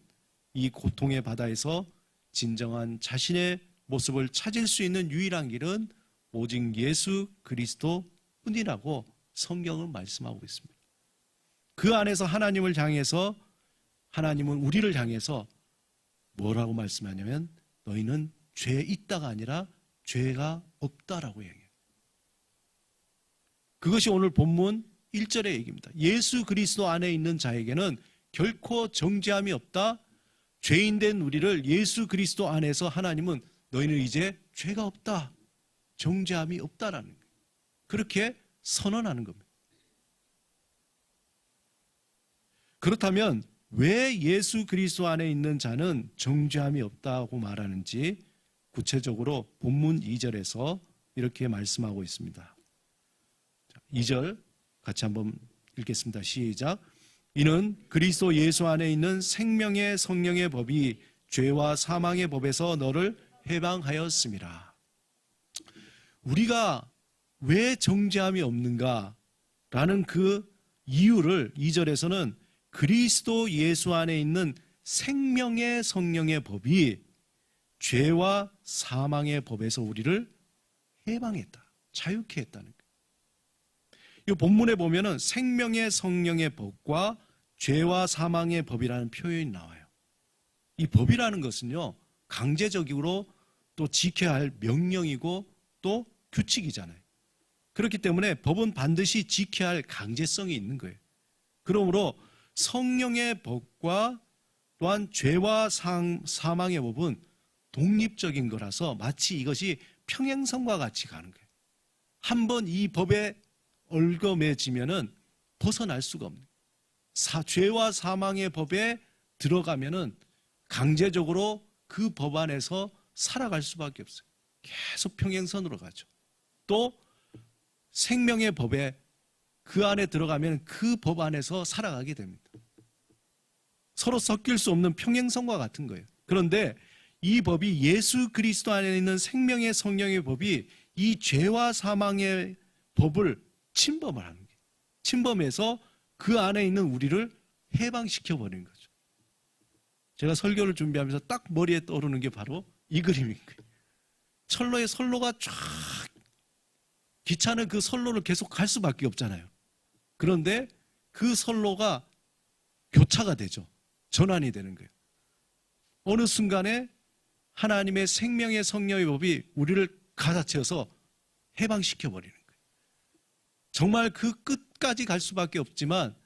이 고통의 바다에서 진정한 자신의 모습을 찾을 수 있는 유일한 길은 오직 예수 그리스도 뿐이라고 성경은 말씀하고 있습니다. 그 안에서 하나님을 향해서, 하나님은 우리를 향해서 뭐라고 말씀하냐면 너희는 죄에 있다가 아니라 죄가 없다라고 얘기해요. 그것이 오늘 본문 1절의 얘기입니다. 예수 그리스도 안에 있는 자에게는 결코 정죄함이 없다. 죄인된 우리를 예수 그리스도 안에서 하나님은 너희는 이제 죄가 없다, 정죄함이 없다라는 거예요. 그렇게 선언하는 겁니다. 그렇다면 왜 예수 그리스도 안에 있는 자는 정죄함이 없다고 말하는지 구체적으로 본문 2절에서 이렇게 말씀하고 있습니다. 2절 같이 한번 읽겠습니다. 시작. 이는 그리스도 예수 안에 있는 생명의 성령의 법이 죄와 사망의 법에서 너를 해방하였습니다. 우리가 왜 정죄함이 없는가라는 그 이유를 2절에서는 그리스도 예수 안에 있는 생명의 성령의 법이 죄와 사망의 법에서 우리를 해방했다, 자유케 했다는 거예요. 이 본문에 보면은 생명의 성령의 법과 죄와 사망의 법이라는 표현이 나와요. 이 법이라는 것은요, 강제적으로 또 지켜야 할 명령이고 또 규칙이잖아요. 그렇기 때문에 법은 반드시 지켜야 할 강제성이 있는 거예요. 그러므로 성령의 법과 또한 죄와 사망의 법은 독립적인 거라서 마치 이것이 평행선과 같이 가는 거예요. 한번 이 법에 얽매지면은 벗어날 수가 없는 거예요. 죄와 사망의 법에 들어가면은 강제적으로 그 법 안에서 살아갈 수밖에 없어요. 계속 평행선으로 가죠. 또 생명의 법에 그 안에 들어가면 그 법 안에서 살아가게 됩니다. 서로 섞일 수 없는 평행선과 같은 거예요. 그런데 이 법이 예수 그리스도 안에 있는 생명의 성령의 법이 이 죄와 사망의 법을 침범을 하는 거예요. 침범해서 그 안에 있는 우리를 해방시켜 버리는 거죠. 제가 설교를 준비하면서 딱 머리에 떠오르는 게 바로 이 그림인 거예요. 철로에 선로가 쫙, 기차는 그 선로를 계속 갈 수밖에 없잖아요. 그런데 그 선로가 교차가 되죠. 전환이 되는 거예요. 어느 순간에 하나님의 생명의 성령의 법이 우리를 가다채어서 해방시켜버리는 거예요. 정말 그 끝까지 갈 수밖에 없지만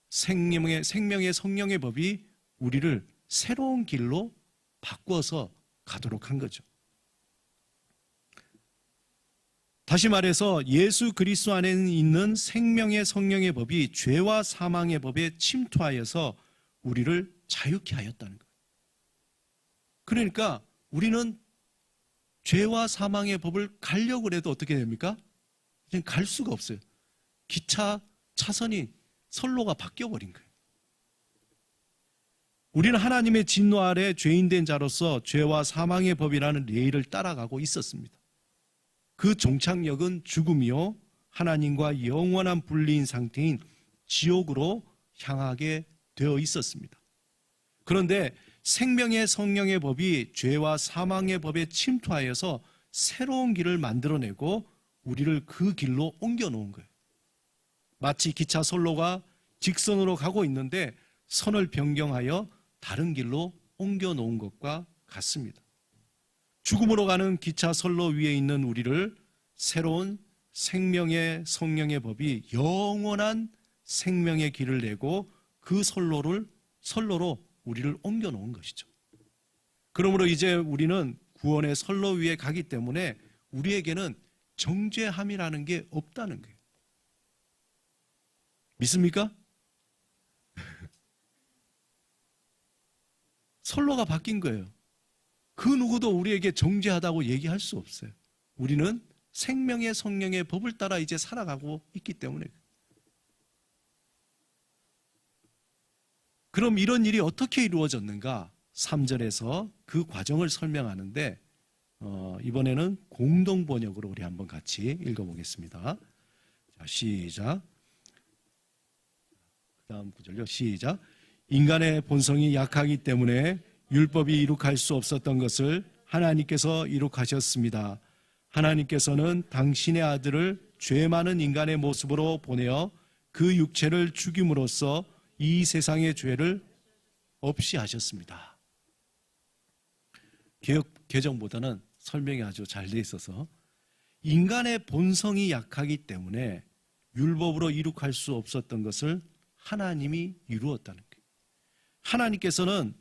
생명의 성령의 법이 우리를 새로운 길로 바꾸어서 가도록 한 거죠. 다시 말해서 예수 그리스도 안에 있는 생명의 성령의 법이 죄와 사망의 법에 침투하여서 우리를 자유케 하였다는 거예요. 그러니까 우리는 죄와 사망의 법을 가려고 해도 어떻게 됩니까? 이제 갈 수가 없어요. 기차 차선이 선로가 바뀌어버린 거예요. 우리는 하나님의 진노 아래 죄인된 자로서 죄와 사망의 법이라는 레일을 따라가고 있었습니다. 그 종착역은 죽음이요 하나님과 영원한 분리인 상태인 지옥으로 향하게 되어 있었습니다. 그런데 생명의 성령의 법이 죄와 사망의 법에 침투하여서 새로운 길을 만들어내고 우리를 그 길로 옮겨놓은 거예요. 마치 기차 선로가 직선으로 가고 있는데 선을 변경하여 다른 길로 옮겨놓은 것과 같습니다. 죽음으로 가는 기차 선로 위에 있는 우리를 새로운 생명의 성령의 법이 영원한 생명의 길을 내고 그 선로로 우리를 옮겨놓은 것이죠. 그러므로 이제 우리는 구원의 선로 위에 가기 때문에 우리에게는 정죄함이라는 게 없다는 거예요. 믿습니까? 선로가 바뀐 거예요. 그 누구도 우리에게 정죄하다고 얘기할 수 없어요. 우리는 생명의 성령의 법을 따라 이제 살아가고 있기 때문에. 그럼 이런 일이 어떻게 이루어졌는가? 3절에서 그 과정을 설명하는데 이번에는 공동 번역으로 우리 한번 같이 읽어보겠습니다. 자, 시작. 그 다음 구절요. 시작. 인간의 본성이 약하기 때문에 율법이 이룩할 수 없었던 것을 하나님께서 이룩하셨습니다. 하나님께서는 당신의 아들을 죄 많은 인간의 모습으로 보내어 그 육체를 죽임으로써 이 세상의 죄를 없이 하셨습니다. 개정보다는 설명이 아주 잘 돼 있어서 인간의 본성이 약하기 때문에 율법으로 이룩할 수 없었던 것을 하나님이 이루었다는 거예요. 하나님께서는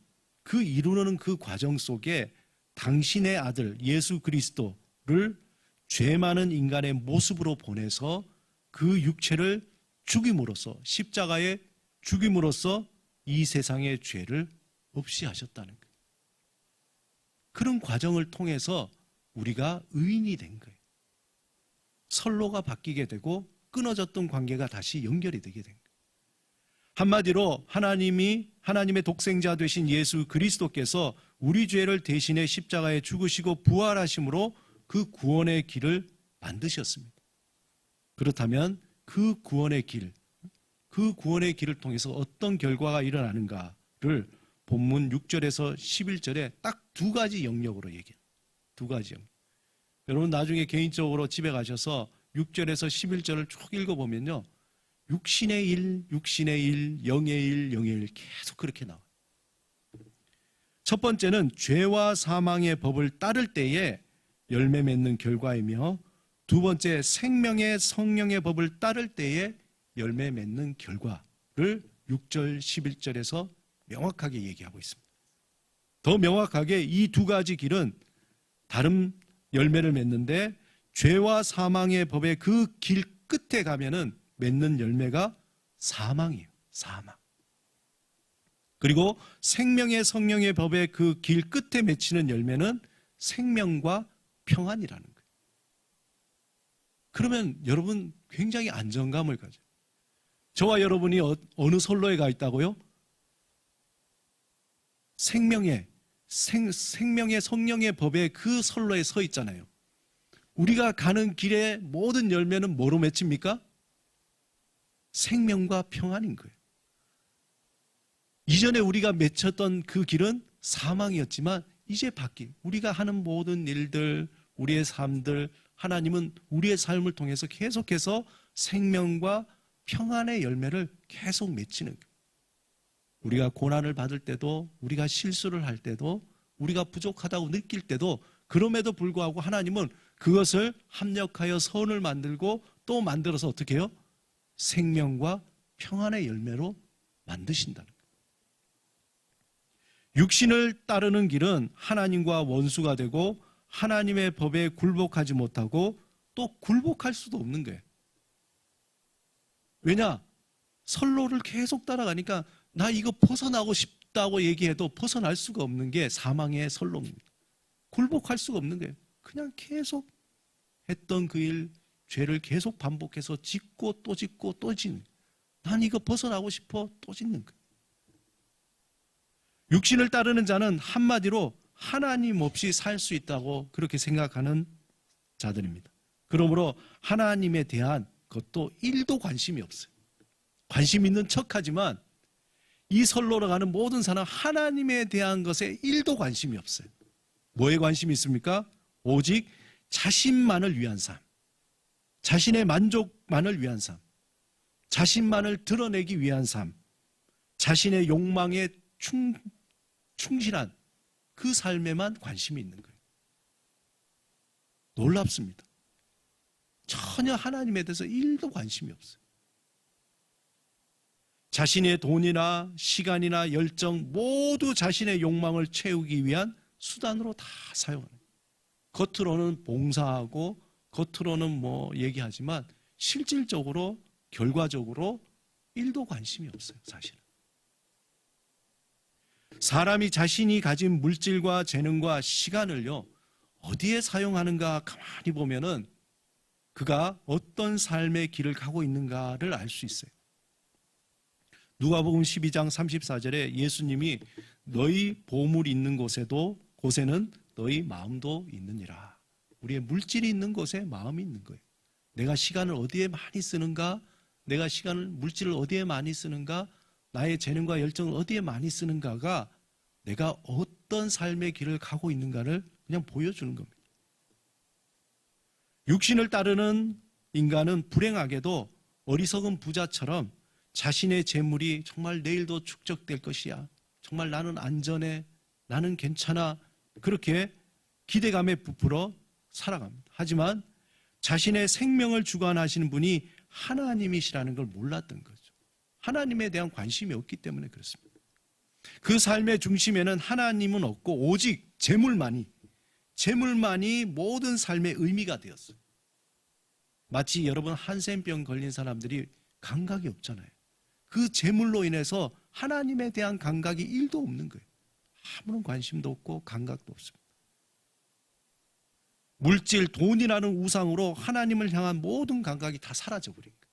그 이루는 그 과정 속에 당신의 아들 예수 그리스도를 죄 많은 인간의 모습으로 보내서 그 육체를 죽임으로써 십자가에 죽임으로써 이 세상의 죄를 없이 하셨다는 거예요. 그런 과정을 통해서 우리가 의인이 된 거예요. 선로가 바뀌게 되고 끊어졌던 관계가 다시 연결이 되게 된 거예요. 한마디로 하나님의 독생자 되신 예수 그리스도께서 우리 죄를 대신해 십자가에 죽으시고 부활하심으로 그 구원의 길을 만드셨습니다. 그렇다면 그 구원의 길을 통해서 어떤 결과가 일어나는가를 본문 6절에서 11절에 딱 두 가지 영역으로 얘기해요. 두 가지 영역. 여러분 나중에 개인적으로 집에 가셔서 6절에서 11절을 쭉 읽어보면요. 육신의 일, 영의 일, 영의 일 계속 그렇게 나와요. 첫 번째는 죄와 사망의 법을 따를 때에 열매 맺는 결과이며 두 번째 생명의 성령의 법을 따를 때에 열매 맺는 결과를 6절, 11절에서 명확하게 얘기하고 있습니다. 더 명확하게 이 두 가지 길은 다른 열매를 맺는데 죄와 사망의 법의 그 길 끝에 가면은 맺는 열매가 사망이에요. 사망. 그리고 생명의 성령의 법의 그 길 끝에 맺히는 열매는 생명과 평안이라는 거예요. 그러면 여러분 굉장히 안정감을 가져요. 저와 여러분이 어느 선로에 가 있다고요? 생명의 성령의 법의 그 선로에 서 있잖아요. 우리가 가는 길의 모든 열매는 뭐로 맺힙니까? 생명과 평안인 거예요. 이전에 우리가 맺혔던 그 길은 사망이었지만 이제 바뀐 우리가 하는 모든 일들, 우리의 삶들, 하나님은 우리의 삶을 통해서 계속해서 생명과 평안의 열매를 계속 맺히는 거예요. 우리가 고난을 받을 때도, 우리가 실수를 할 때도, 우리가 부족하다고 느낄 때도 그럼에도 불구하고 하나님은 그것을 합력하여 선을 만들고 또 만들어서 어떻게 해요? 생명과 평안의 열매로 만드신다는 거예요. 육신을 따르는 길은 하나님과 원수가 되고 하나님의 법에 굴복하지 못하고 또 굴복할 수도 없는 거예요. 왜냐? 선로를 계속 따라가니까 나 이거 벗어나고 싶다고 얘기해도 벗어날 수가 없는 게 사망의 선로입니다. 굴복할 수가 없는 거예요. 그냥 계속 했던 그 일, 죄를 계속 반복해서 짓고 또 짓고 또 짓는. 난 이거 벗어나고 싶어 또 짓는 거예요. 육신을 따르는 자는 한마디로 하나님 없이 살 수 있다고 그렇게 생각하는 자들입니다. 그러므로 하나님에 대한 것도 1도 관심이 없어요. 관심 있는 척하지만 이 선로로 가는 모든 사람 하나님에 대한 것에 1도 관심이 없어요. 뭐에 관심이 있습니까? 오직 자신만을 위한 삶, 자신의 만족만을 위한 삶, 자신만을 드러내기 위한 삶, 자신의 욕망에 충실한 그 삶에만 관심이 있는 거예요. 놀랍습니다. 전혀 하나님에 대해서 1도 관심이 없어요. 자신의 돈이나 시간이나 열정 모두 자신의 욕망을 채우기 위한 수단으로 다 사용하는 거예요. 겉으로는 봉사하고 겉으로는 뭐 얘기하지만 실질적으로 결과적으로 1도 관심이 없어요. 사실은. 사람이 자신이 가진 물질과 재능과 시간을요 어디에 사용하는가 가만히 보면은 그가 어떤 삶의 길을 가고 있는가를 알 수 있어요. 누가복음 12장 34절에 예수님이 너희 보물이 있는 곳에는 너희 마음도 있느니라. 우리의 물질이 있는 곳에 마음이 있는 거예요. 내가 시간을 어디에 많이 쓰는가, 내가 물질을 어디에 많이 쓰는가, 나의 재능과 열정을 어디에 많이 쓰는가가 내가 어떤 삶의 길을 가고 있는가를 그냥 보여주는 겁니다. 육신을 따르는 인간은 불행하게도 어리석은 부자처럼 자신의 재물이 정말 내일도 축적될 것이야, 정말 나는 안전해, 나는 괜찮아, 그렇게 기대감에 부풀어 살아갑니다. 하지만 자신의 생명을 주관하시는 분이 하나님이시라는 걸 몰랐던 거죠. 하나님에 대한 관심이 없기 때문에 그렇습니다. 그 삶의 중심에는 하나님은 없고 오직 재물만이 모든 삶의 의미가 되었어요. 마치 여러분 한센병 걸린 사람들이 감각이 없잖아요. 그 재물로 인해서 하나님에 대한 감각이 1도 없는 거예요. 아무런 관심도 없고 감각도 없습니다. 물질, 돈이라는 우상으로 하나님을 향한 모든 감각이 다 사라져버린 거예요.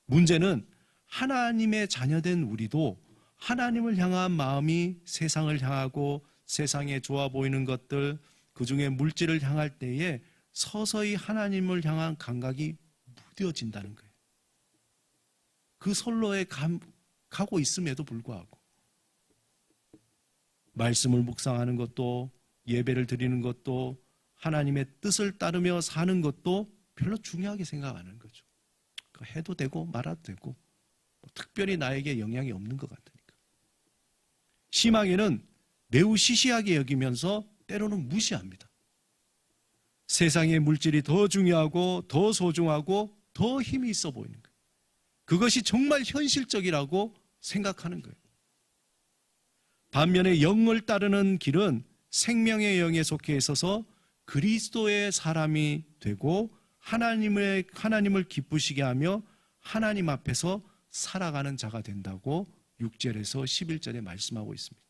문제는 하나님의 자녀된 우리도 하나님을 향한 마음이 세상을 향하고 세상에 좋아 보이는 것들, 그중에 물질을 향할 때에 서서히 하나님을 향한 감각이 무뎌진다는 거예요. 그 선로에 가고 있음에도 불구하고 말씀을 묵상하는 것도, 예배를 드리는 것도, 하나님의 뜻을 따르며 사는 것도 별로 중요하게 생각 안 하는 거죠. 해도 되고 말아도 되고 특별히 나에게 영향이 없는 것 같으니까. 심하게는 매우 시시하게 여기면서 때로는 무시합니다. 세상의 물질이 더 중요하고 더 소중하고 더 힘이 있어 보이는 거예요. 그것이 정말 현실적이라고 생각하는 거예요. 반면에 영을 따르는 길은 생명의 영에 속해 있어서 그리스도의 사람이 되고 하나님을 기쁘시게 하며 하나님 앞에서 살아가는 자가 된다고 6절에서 11절에 말씀하고 있습니다.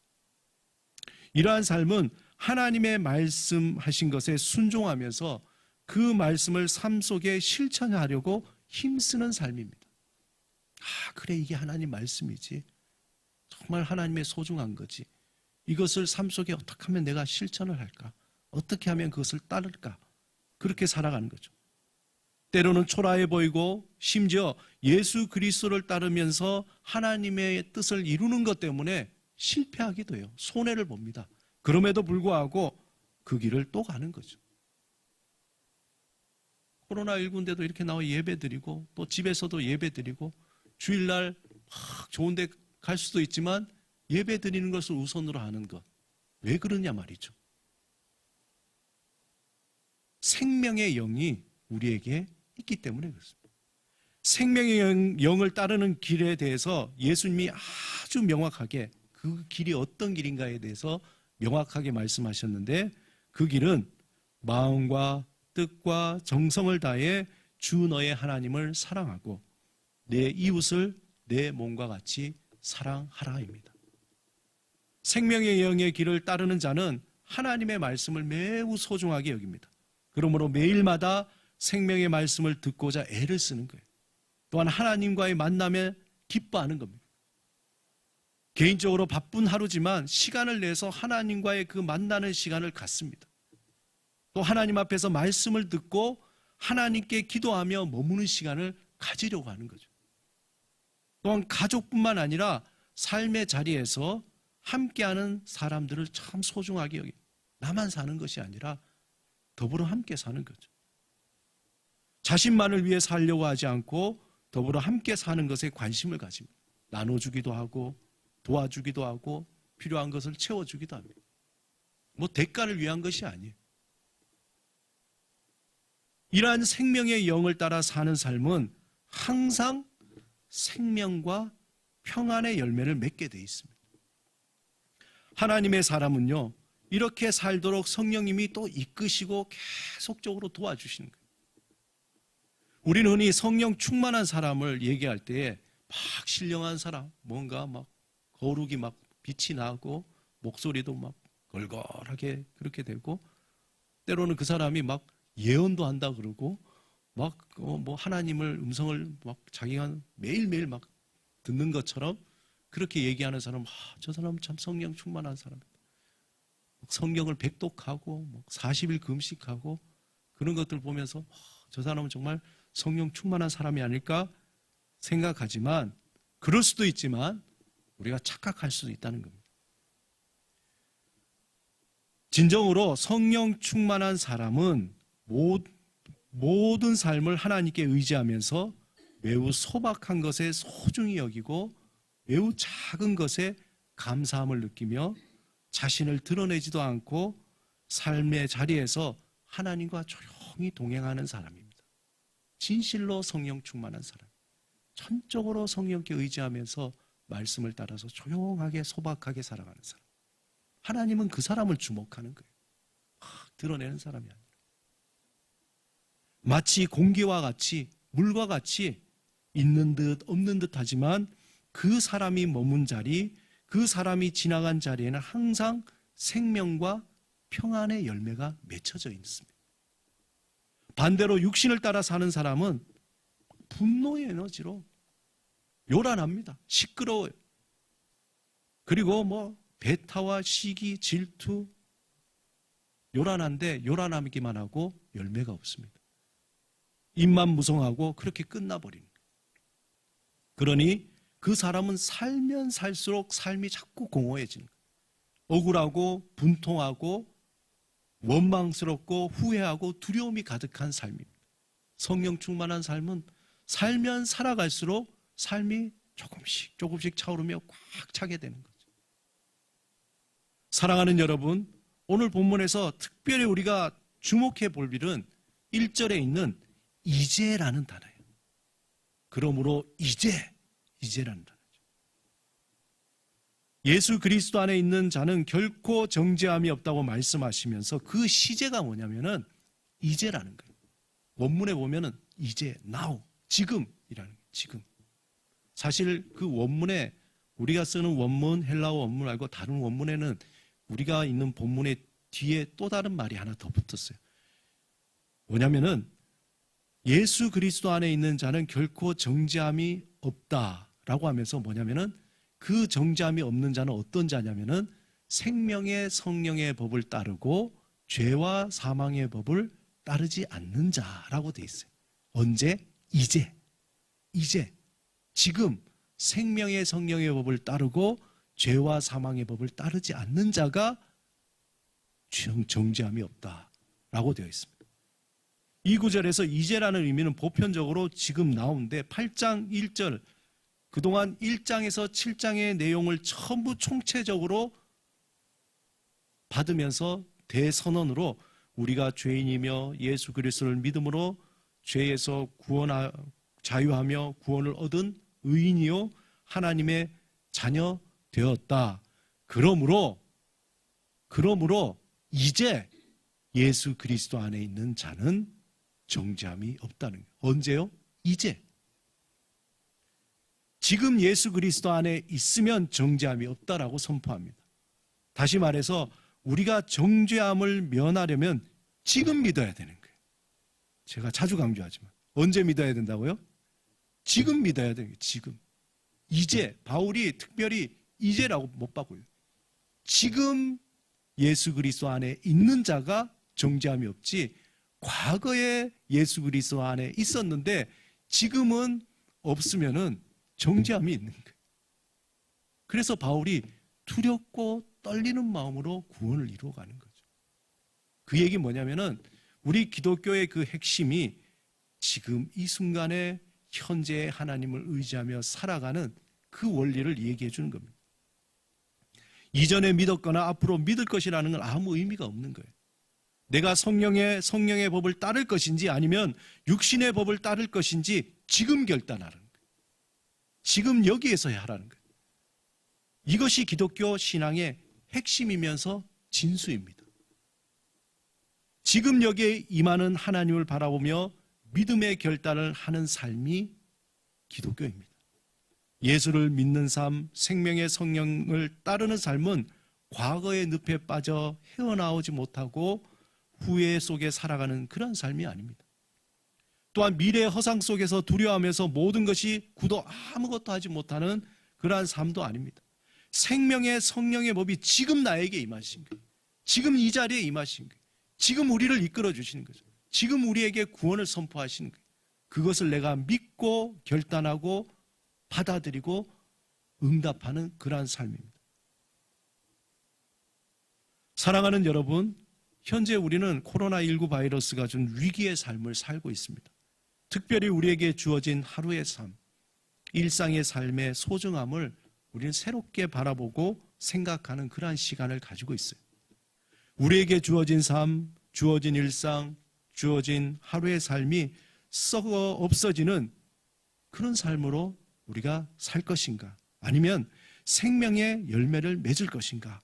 이러한 삶은 하나님의 말씀하신 것에 순종하면서 그 말씀을 삶 속에 실천하려고 힘쓰는 삶입니다. 그래, 이게 하나님 말씀이지. 정말 하나님의 소중한 거지. 이것을 삶 속에 어떻게 하면 내가 실천을 할까? 어떻게 하면 그것을 따를까? 그렇게 살아가는 거죠. 때로는 초라해 보이고 심지어 예수 그리스도를 따르면서 하나님의 뜻을 이루는 것 때문에 실패하기도 해요. 손해를 봅니다. 그럼에도 불구하고 그 길을 또 가는 거죠. 코로나19인데도 이렇게 나와 예배드리고 또 집에서도 예배드리고 주일날 막 좋은 데 갈 수도 있지만 예배드리는 것을 우선으로 하는 것, 왜 그러냐 말이죠. 생명의 영이 우리에게 있기 때문에 그렇습니다. 생명의 영을 따르는 길에 대해서 예수님이 아주 명확하게 그 길이 어떤 길인가에 대해서 명확하게 말씀하셨는데, 그 길은 마음과 뜻과 정성을 다해 주 너의 하나님을 사랑하고 내 이웃을 내 몸과 같이 사랑하라입니다. 생명의 영의 길을 따르는 자는 하나님의 말씀을 매우 소중하게 여깁니다. 그러므로 매일마다 생명의 말씀을 듣고자 애를 쓰는 거예요. 또한 하나님과의 만남에 기뻐하는 겁니다. 개인적으로 바쁜 하루지만 시간을 내서 하나님과의 그 만나는 시간을 갖습니다. 또 하나님 앞에서 말씀을 듣고 하나님께 기도하며 머무는 시간을 가지려고 하는 거죠. 또한 가족뿐만 아니라 삶의 자리에서 함께하는 사람들을 참 소중하게 여기, 나만 사는 것이 아니라 더불어 함께 사는 거죠. 자신만을 위해 살려고 하지 않고 더불어 함께 사는 것에 관심을 가집니다. 나눠주기도 하고 도와주기도 하고 필요한 것을 채워주기도 합니다. 뭐 대가를 위한 것이 아니에요. 이러한 생명의 영을 따라 사는 삶은 항상 생명과 평안의 열매를 맺게 돼 있습니다. 하나님의 사람은요, 이렇게 살도록 성령님이 또 이끄시고 계속적으로 도와주시는 거예요. 우리는 흔히 성령 충만한 사람을 얘기할 때에 막 신령한 사람, 뭔가 막 거룩이 막 빛이 나고 목소리도 막 걸걸하게 그렇게 되고, 때로는 그 사람이 막 예언도 한다 그러고 막 뭐 하나님을 음성을 막 자기가 매일매일 막 듣는 것처럼 그렇게 얘기하는 사람, 저 사람 참 성령 충만한 사람이다. 성경을 백독하고 40일 금식하고 그런 것들 보면서 저 사람은 정말 성령 충만한 사람이 아닐까 생각하지만, 그럴 수도 있지만 우리가 착각할 수도 있다는 겁니다. 진정으로 성령 충만한 사람은 모든 삶을 하나님께 의지하면서 매우 소박한 것에 소중히 여기고 매우 작은 것에 감사함을 느끼며 자신을 드러내지도 않고 삶의 자리에서 하나님과 조용히 동행하는 사람입니다. 진실로 성령 충만한 사람, 전적으로 성령께 의지하면서 말씀을 따라서 조용하게 소박하게 살아가는 사람. 하나님은 그 사람을 주목하는 거예요. 막 드러내는 사람이 아니라. 마치 공기와 같이 물과 같이 있는 듯 없는 듯 하지만 그 사람이 머문 자리, 그 사람이 지나간 자리에는 항상 생명과 평안의 열매가 맺혀져 있습니다. 반대로 육신을 따라 사는 사람은 분노의 에너지로 요란합니다. 시끄러워요. 그리고 배타와 시기, 질투, 요란한데 요란하기만 하고 열매가 없습니다. 입만 무성하고 그렇게 끝나버립니다. 그러니 그 사람은 살면 살수록 삶이 자꾸 공허해지는 거예요. 억울하고 분통하고 원망스럽고 후회하고 두려움이 가득한 삶입니다. 성령 충만한 삶은 살면 살아갈수록 삶이 조금씩 차오르며 꽉 차게 되는 거죠. 사랑하는 여러분, 오늘 본문에서 특별히 우리가 주목해 볼 일은 1절에 있는 이제라는 단어예요. 그러므로 이제라는 단어죠. 예수 그리스도 안에 있는 자는 결코 정죄함이 없다고 말씀하시면서 그 시제가 뭐냐면은 이제라는 거예요. 원문에 보면은 이제, now, 지금이라는 거예요. 지금. 사실 그 원문에 우리가 쓰는 원문, 헬라어 원문 말고 다른 원문에는 우리가 있는 본문의 뒤에 또 다른 말이 하나 더 붙었어요. 뭐냐면은 예수 그리스도 안에 있는 자는 결코 정죄함이 없다라고 하면서 뭐냐면은 그 정죄함이 없는 자는 어떤 자냐면은 생명의 성령의 법을 따르고 죄와 사망의 법을 따르지 않는 자라고 돼 있어요. 언제? 이제, 지금 생명의 성령의 법을 따르고 죄와 사망의 법을 따르지 않는 자가 정죄함이 없다라고 되어 있습니다. 이 구절에서 이제라는 의미는 보편적으로 지금 나오는데 8장 1절, 그동안 1장에서 7장의 내용을 전부 총체적으로 받으면서 대선언으로 우리가 죄인이며 예수 그리스도를 믿음으로 죄에서 자유하며 구원을 얻은 의인이요 하나님의 자녀 되었다. 그러므로 이제 예수 그리스도 안에 있는 자는 정죄함이 없다는 거예요. 언제요? 이제. 지금 예수 그리스도 안에 있으면 정죄함이 없다라고 선포합니다. 다시 말해서 우리가 정죄함을 면하려면 지금 믿어야 되는 거예요. 제가 자주 강조하지만 언제 믿어야 된다고요? 지금 믿어야 되는 거예요. 지금. 이제. 바울이 특별히 이제라고 못 바꿔요. 지금 예수 그리스도 안에 있는 자가 정죄함이 없지, 과거에 예수 그리스도 안에 있었는데 지금은 없으면은 정죄함이 있는 거예요. 그래서 바울이 두렵고 떨리는 마음으로 구원을 이루어가는 거죠. 그 얘기 뭐냐면은 우리 기독교의 그 핵심이 지금 이 순간에 현재의 하나님을 의지하며 살아가는 그 원리를 얘기해 주는 겁니다. 이전에 믿었거나 앞으로 믿을 것이라는 건 아무 의미가 없는 거예요. 내가 성령의 법을 따를 것인지 아니면 육신의 법을 따를 것인지 지금 결단하라는 거예요. 지금 여기에서 해야 하라는 거예요. 이것이 기독교 신앙의 핵심이면서 진수입니다. 지금 여기에 임하는 하나님을 바라보며 믿음의 결단을 하는 삶이 기독교입니다. 예수를 믿는 삶, 생명의 성령을 따르는 삶은 과거의 늪에 빠져 헤어나오지 못하고 후회 속에 살아가는 그런 삶이 아닙니다. 또한 미래의 허상 속에서 두려워하면서 모든 것이 굳어 아무것도 하지 못하는 그러한 삶도 아닙니다. 생명의 성령의 법이 지금 나에게 임하신 거예요. 지금 이 자리에 임하신 거예요. 지금 우리를 이끌어 주시는 거죠. 지금 우리에게 구원을 선포하시는 거예요. 그것을 내가 믿고 결단하고 받아들이고 응답하는 그러한 삶입니다. 사랑하는 여러분, 현재 우리는 코로나19 바이러스가 준 위기의 삶을 살고 있습니다. 특별히 우리에게 주어진 하루의 삶, 일상의 삶의 소중함을 우리는 새롭게 바라보고 생각하는 그러한 시간을 가지고 있어요. 우리에게 주어진 삶, 주어진 일상, 주어진 하루의 삶이 썩어 없어지는 그런 삶으로 우리가 살 것인가? 아니면 생명의 열매를 맺을 것인가?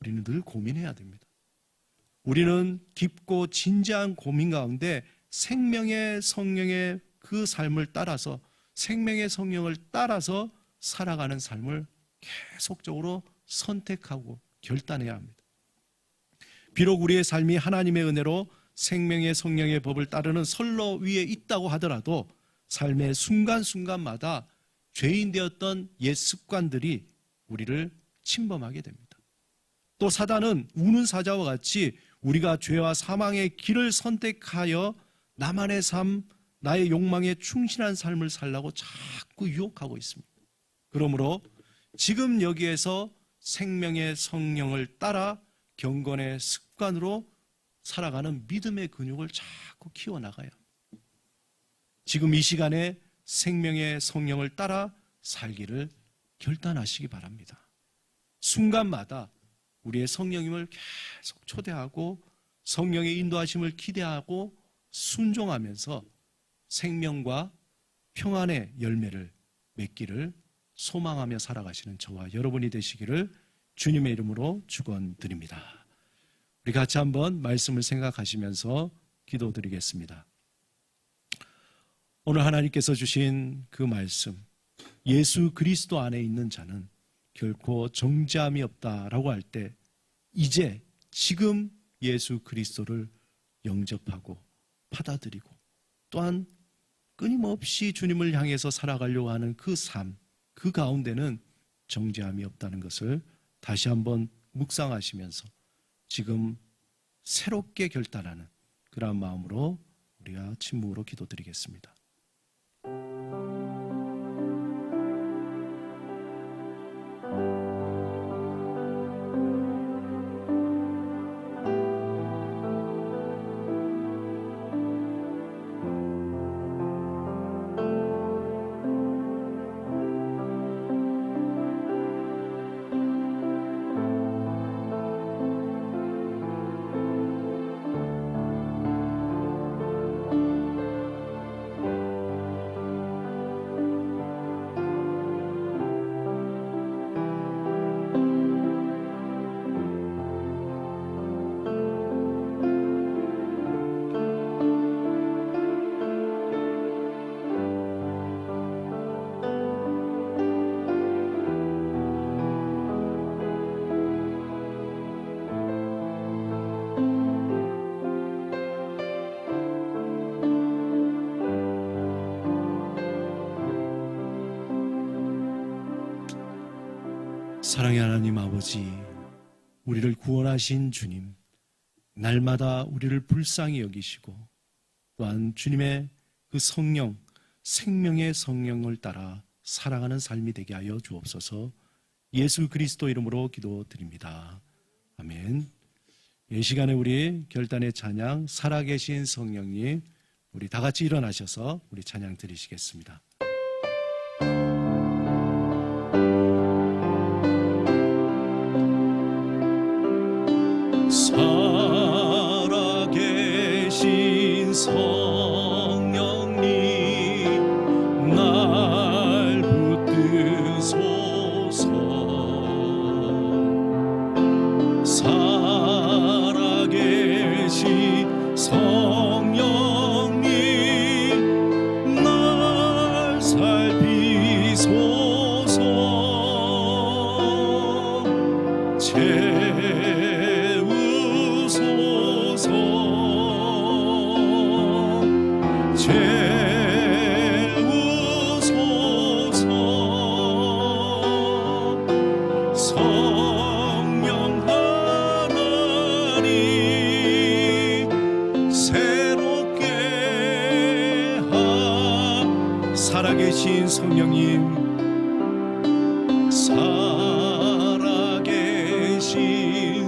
우리는 늘 고민해야 됩니다. 우리는 깊고 진지한 고민 가운데 생명의 성령의 그 삶을 따라서, 생명의 성령을 따라서 살아가는 삶을 계속적으로 선택하고 결단해야 합니다. 비록 우리의 삶이 하나님의 은혜로 생명의 성령의 법을 따르는 선로 위에 있다고 하더라도 삶의 순간순간마다 죄인 되었던 옛 습관들이 우리를 침범하게 됩니다. 또 사단은 우는 사자와 같이 우리가 죄와 사망의 길을 선택하여 나만의 삶, 나의 욕망에 충실한 삶을 살라고 자꾸 유혹하고 있습니다. 그러므로 지금 여기에서 생명의 성령을 따라 경건의 습관으로 살아가는 믿음의 근육을 자꾸 키워나가야 합니다. 지금 이 시간에 생명의 성령을 따라 살기를 결단하시기 바랍니다. 순간마다 우리의 성령님을 계속 초대하고 성령의 인도하심을 기대하고 순종하면서 생명과 평안의 열매를 맺기를 소망하며 살아가시는 저와 여러분이 되시기를 주님의 이름으로 축원드립니다. 우리 같이 한번 말씀을 생각하시면서 기도드리겠습니다. 오늘 하나님께서 주신 그 말씀, 예수 그리스도 안에 있는 자는 결코 정죄함이 없다라고 할 때 이제 지금 예수 그리스도를 영접하고 받아들이고 또한 끊임없이 주님을 향해서 살아가려고 하는 그 삶, 그 가운데는 정죄함이 없다는 것을 다시 한번 묵상하시면서 지금 새롭게 결단하는 그런 마음으로 우리가 침묵으로 기도드리겠습니다. 사랑의 하나님 아버지, 우리를 구원하신 주님, 날마다 우리를 불쌍히 여기시고 또한 주님의 그 성령, 생명의 성령을 따라 사랑하는 삶이 되게 하여 주옵소서. 예수 그리스도 이름으로 기도드립니다. 아멘. 이 시간에 우리 결단의 찬양, 살아계신 성령님, 우리 다 같이 일어나셔서 우리 찬양 드리시겠습니다. 살아계신 성령님, 날 붙드소서. 살아계신 성령님, 날 살피소서. 성령 하나님 새롭게 살아계신 성령님, 살아계신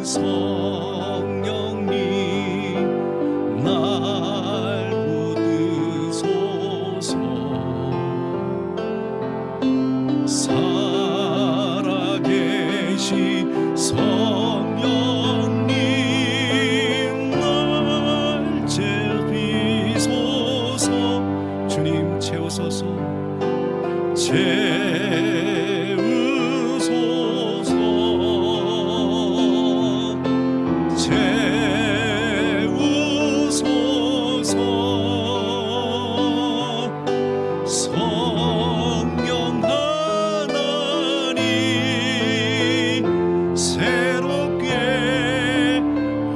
성령님, 날 붙드소서. 살아계신 성령님, 날 채우소서. 주님 채우소서. 채우소서. 채우소서. 성령 하나님 새롭게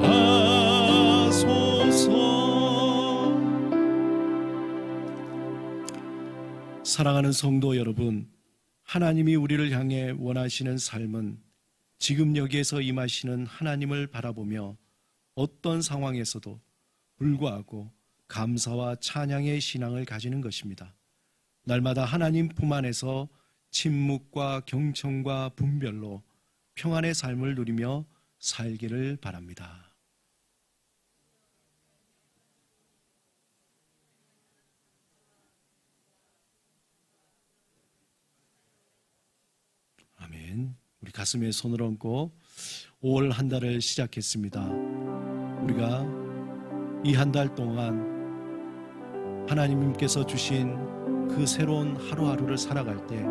하소서. 사랑하는 성도 여러분, 하나님이 우리를 향해 원하시는 삶은 지금 여기에서 임하시는 하나님을 바라보며 어떤 상황에서도 불구하고 감사와 찬양의 신앙을 가지는 것입니다. 날마다 하나님 품 안에서 침묵과 경청과 분별로 평안의 삶을 누리며 살기를 바랍니다. 아멘. 우리 가슴에 손을 얹고 5월 한 달을 시작했습니다. 우리가 이 한 달 동안 하나님께서 주신 그 새로운 하루하루를 살아갈 때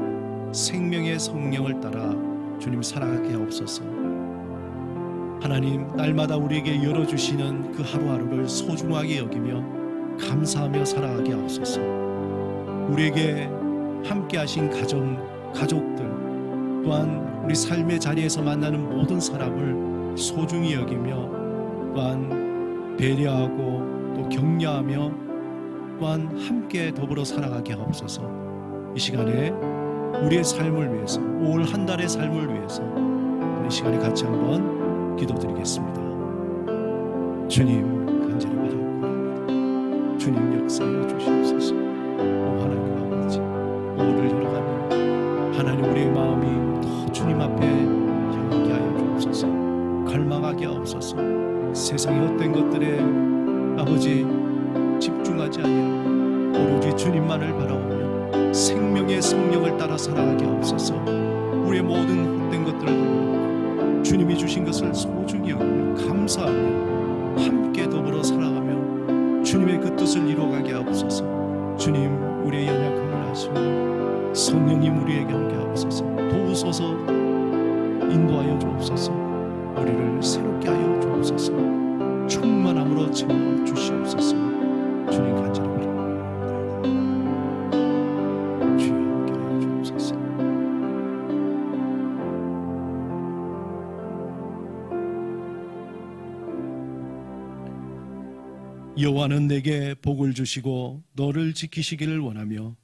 생명의 성령을 따라 주님 살아가게 하옵소서. 하나님, 날마다 우리에게 열어주시는 그 하루하루를 소중하게 여기며 감사하며 살아가게 하옵소서. 우리에게 함께 하신 가족들 또한 우리 삶의 자리에서 만나는 모든 사람을 소중히 여기며 또한 배려하고 또 격려하며 또한 함께 더불어 살아가게 하옵소서. 이 시간에 우리의 삶을 위해서, 5월 한 달의 삶을 위해서 이 시간에 같이 한번 기도드리겠습니다. 주님, 간절히 바라옵니다. 주님 역사해 주시옵소서. 하나님 아버지, 5월을 열어가며 하나님 우리의 마음이 더 주님 앞에 향하게 하여 주옵소서. 갈망하게 하옵소서. 세상의 헛된 것들에 아버지 집중하지 아니하고 오로지 주님만을 바라보며 생명의 성령을 따라 살아가게 하옵소서. 우리의 모든 헛된 것들을 버리고 주님이 주신 것을 소중히 여기며 감사하며 함께 더불어 살아가며 주님의 그 뜻을 이루어가게 하옵소서. 주님, 우리의 연약함을 아시고 성령님 우리에게 함께 하옵소서. 도우소서. 인도하여 주옵소서. 우리를 새롭게 하여 주옵소서. 충만함으로 채워 주시옵소서. 주님 간절히 바랍니다. 주여 함께 하여 주옵소서. 여호와는 내게 복을 주시고 너를 지키시기를 원하며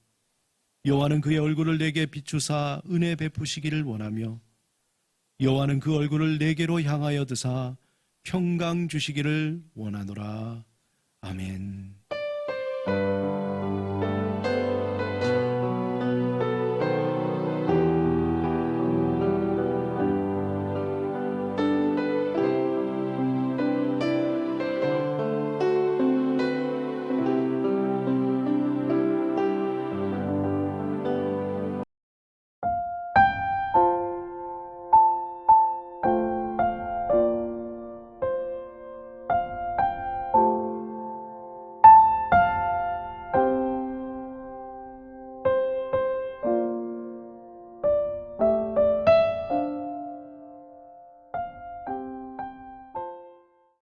여호와는 그의 얼굴을 내게 비추사 은혜 베푸시기를 원하며 여호와는 그 얼굴을 내게로 향하여 드사 평강 주시기를 원하노라. 아멘.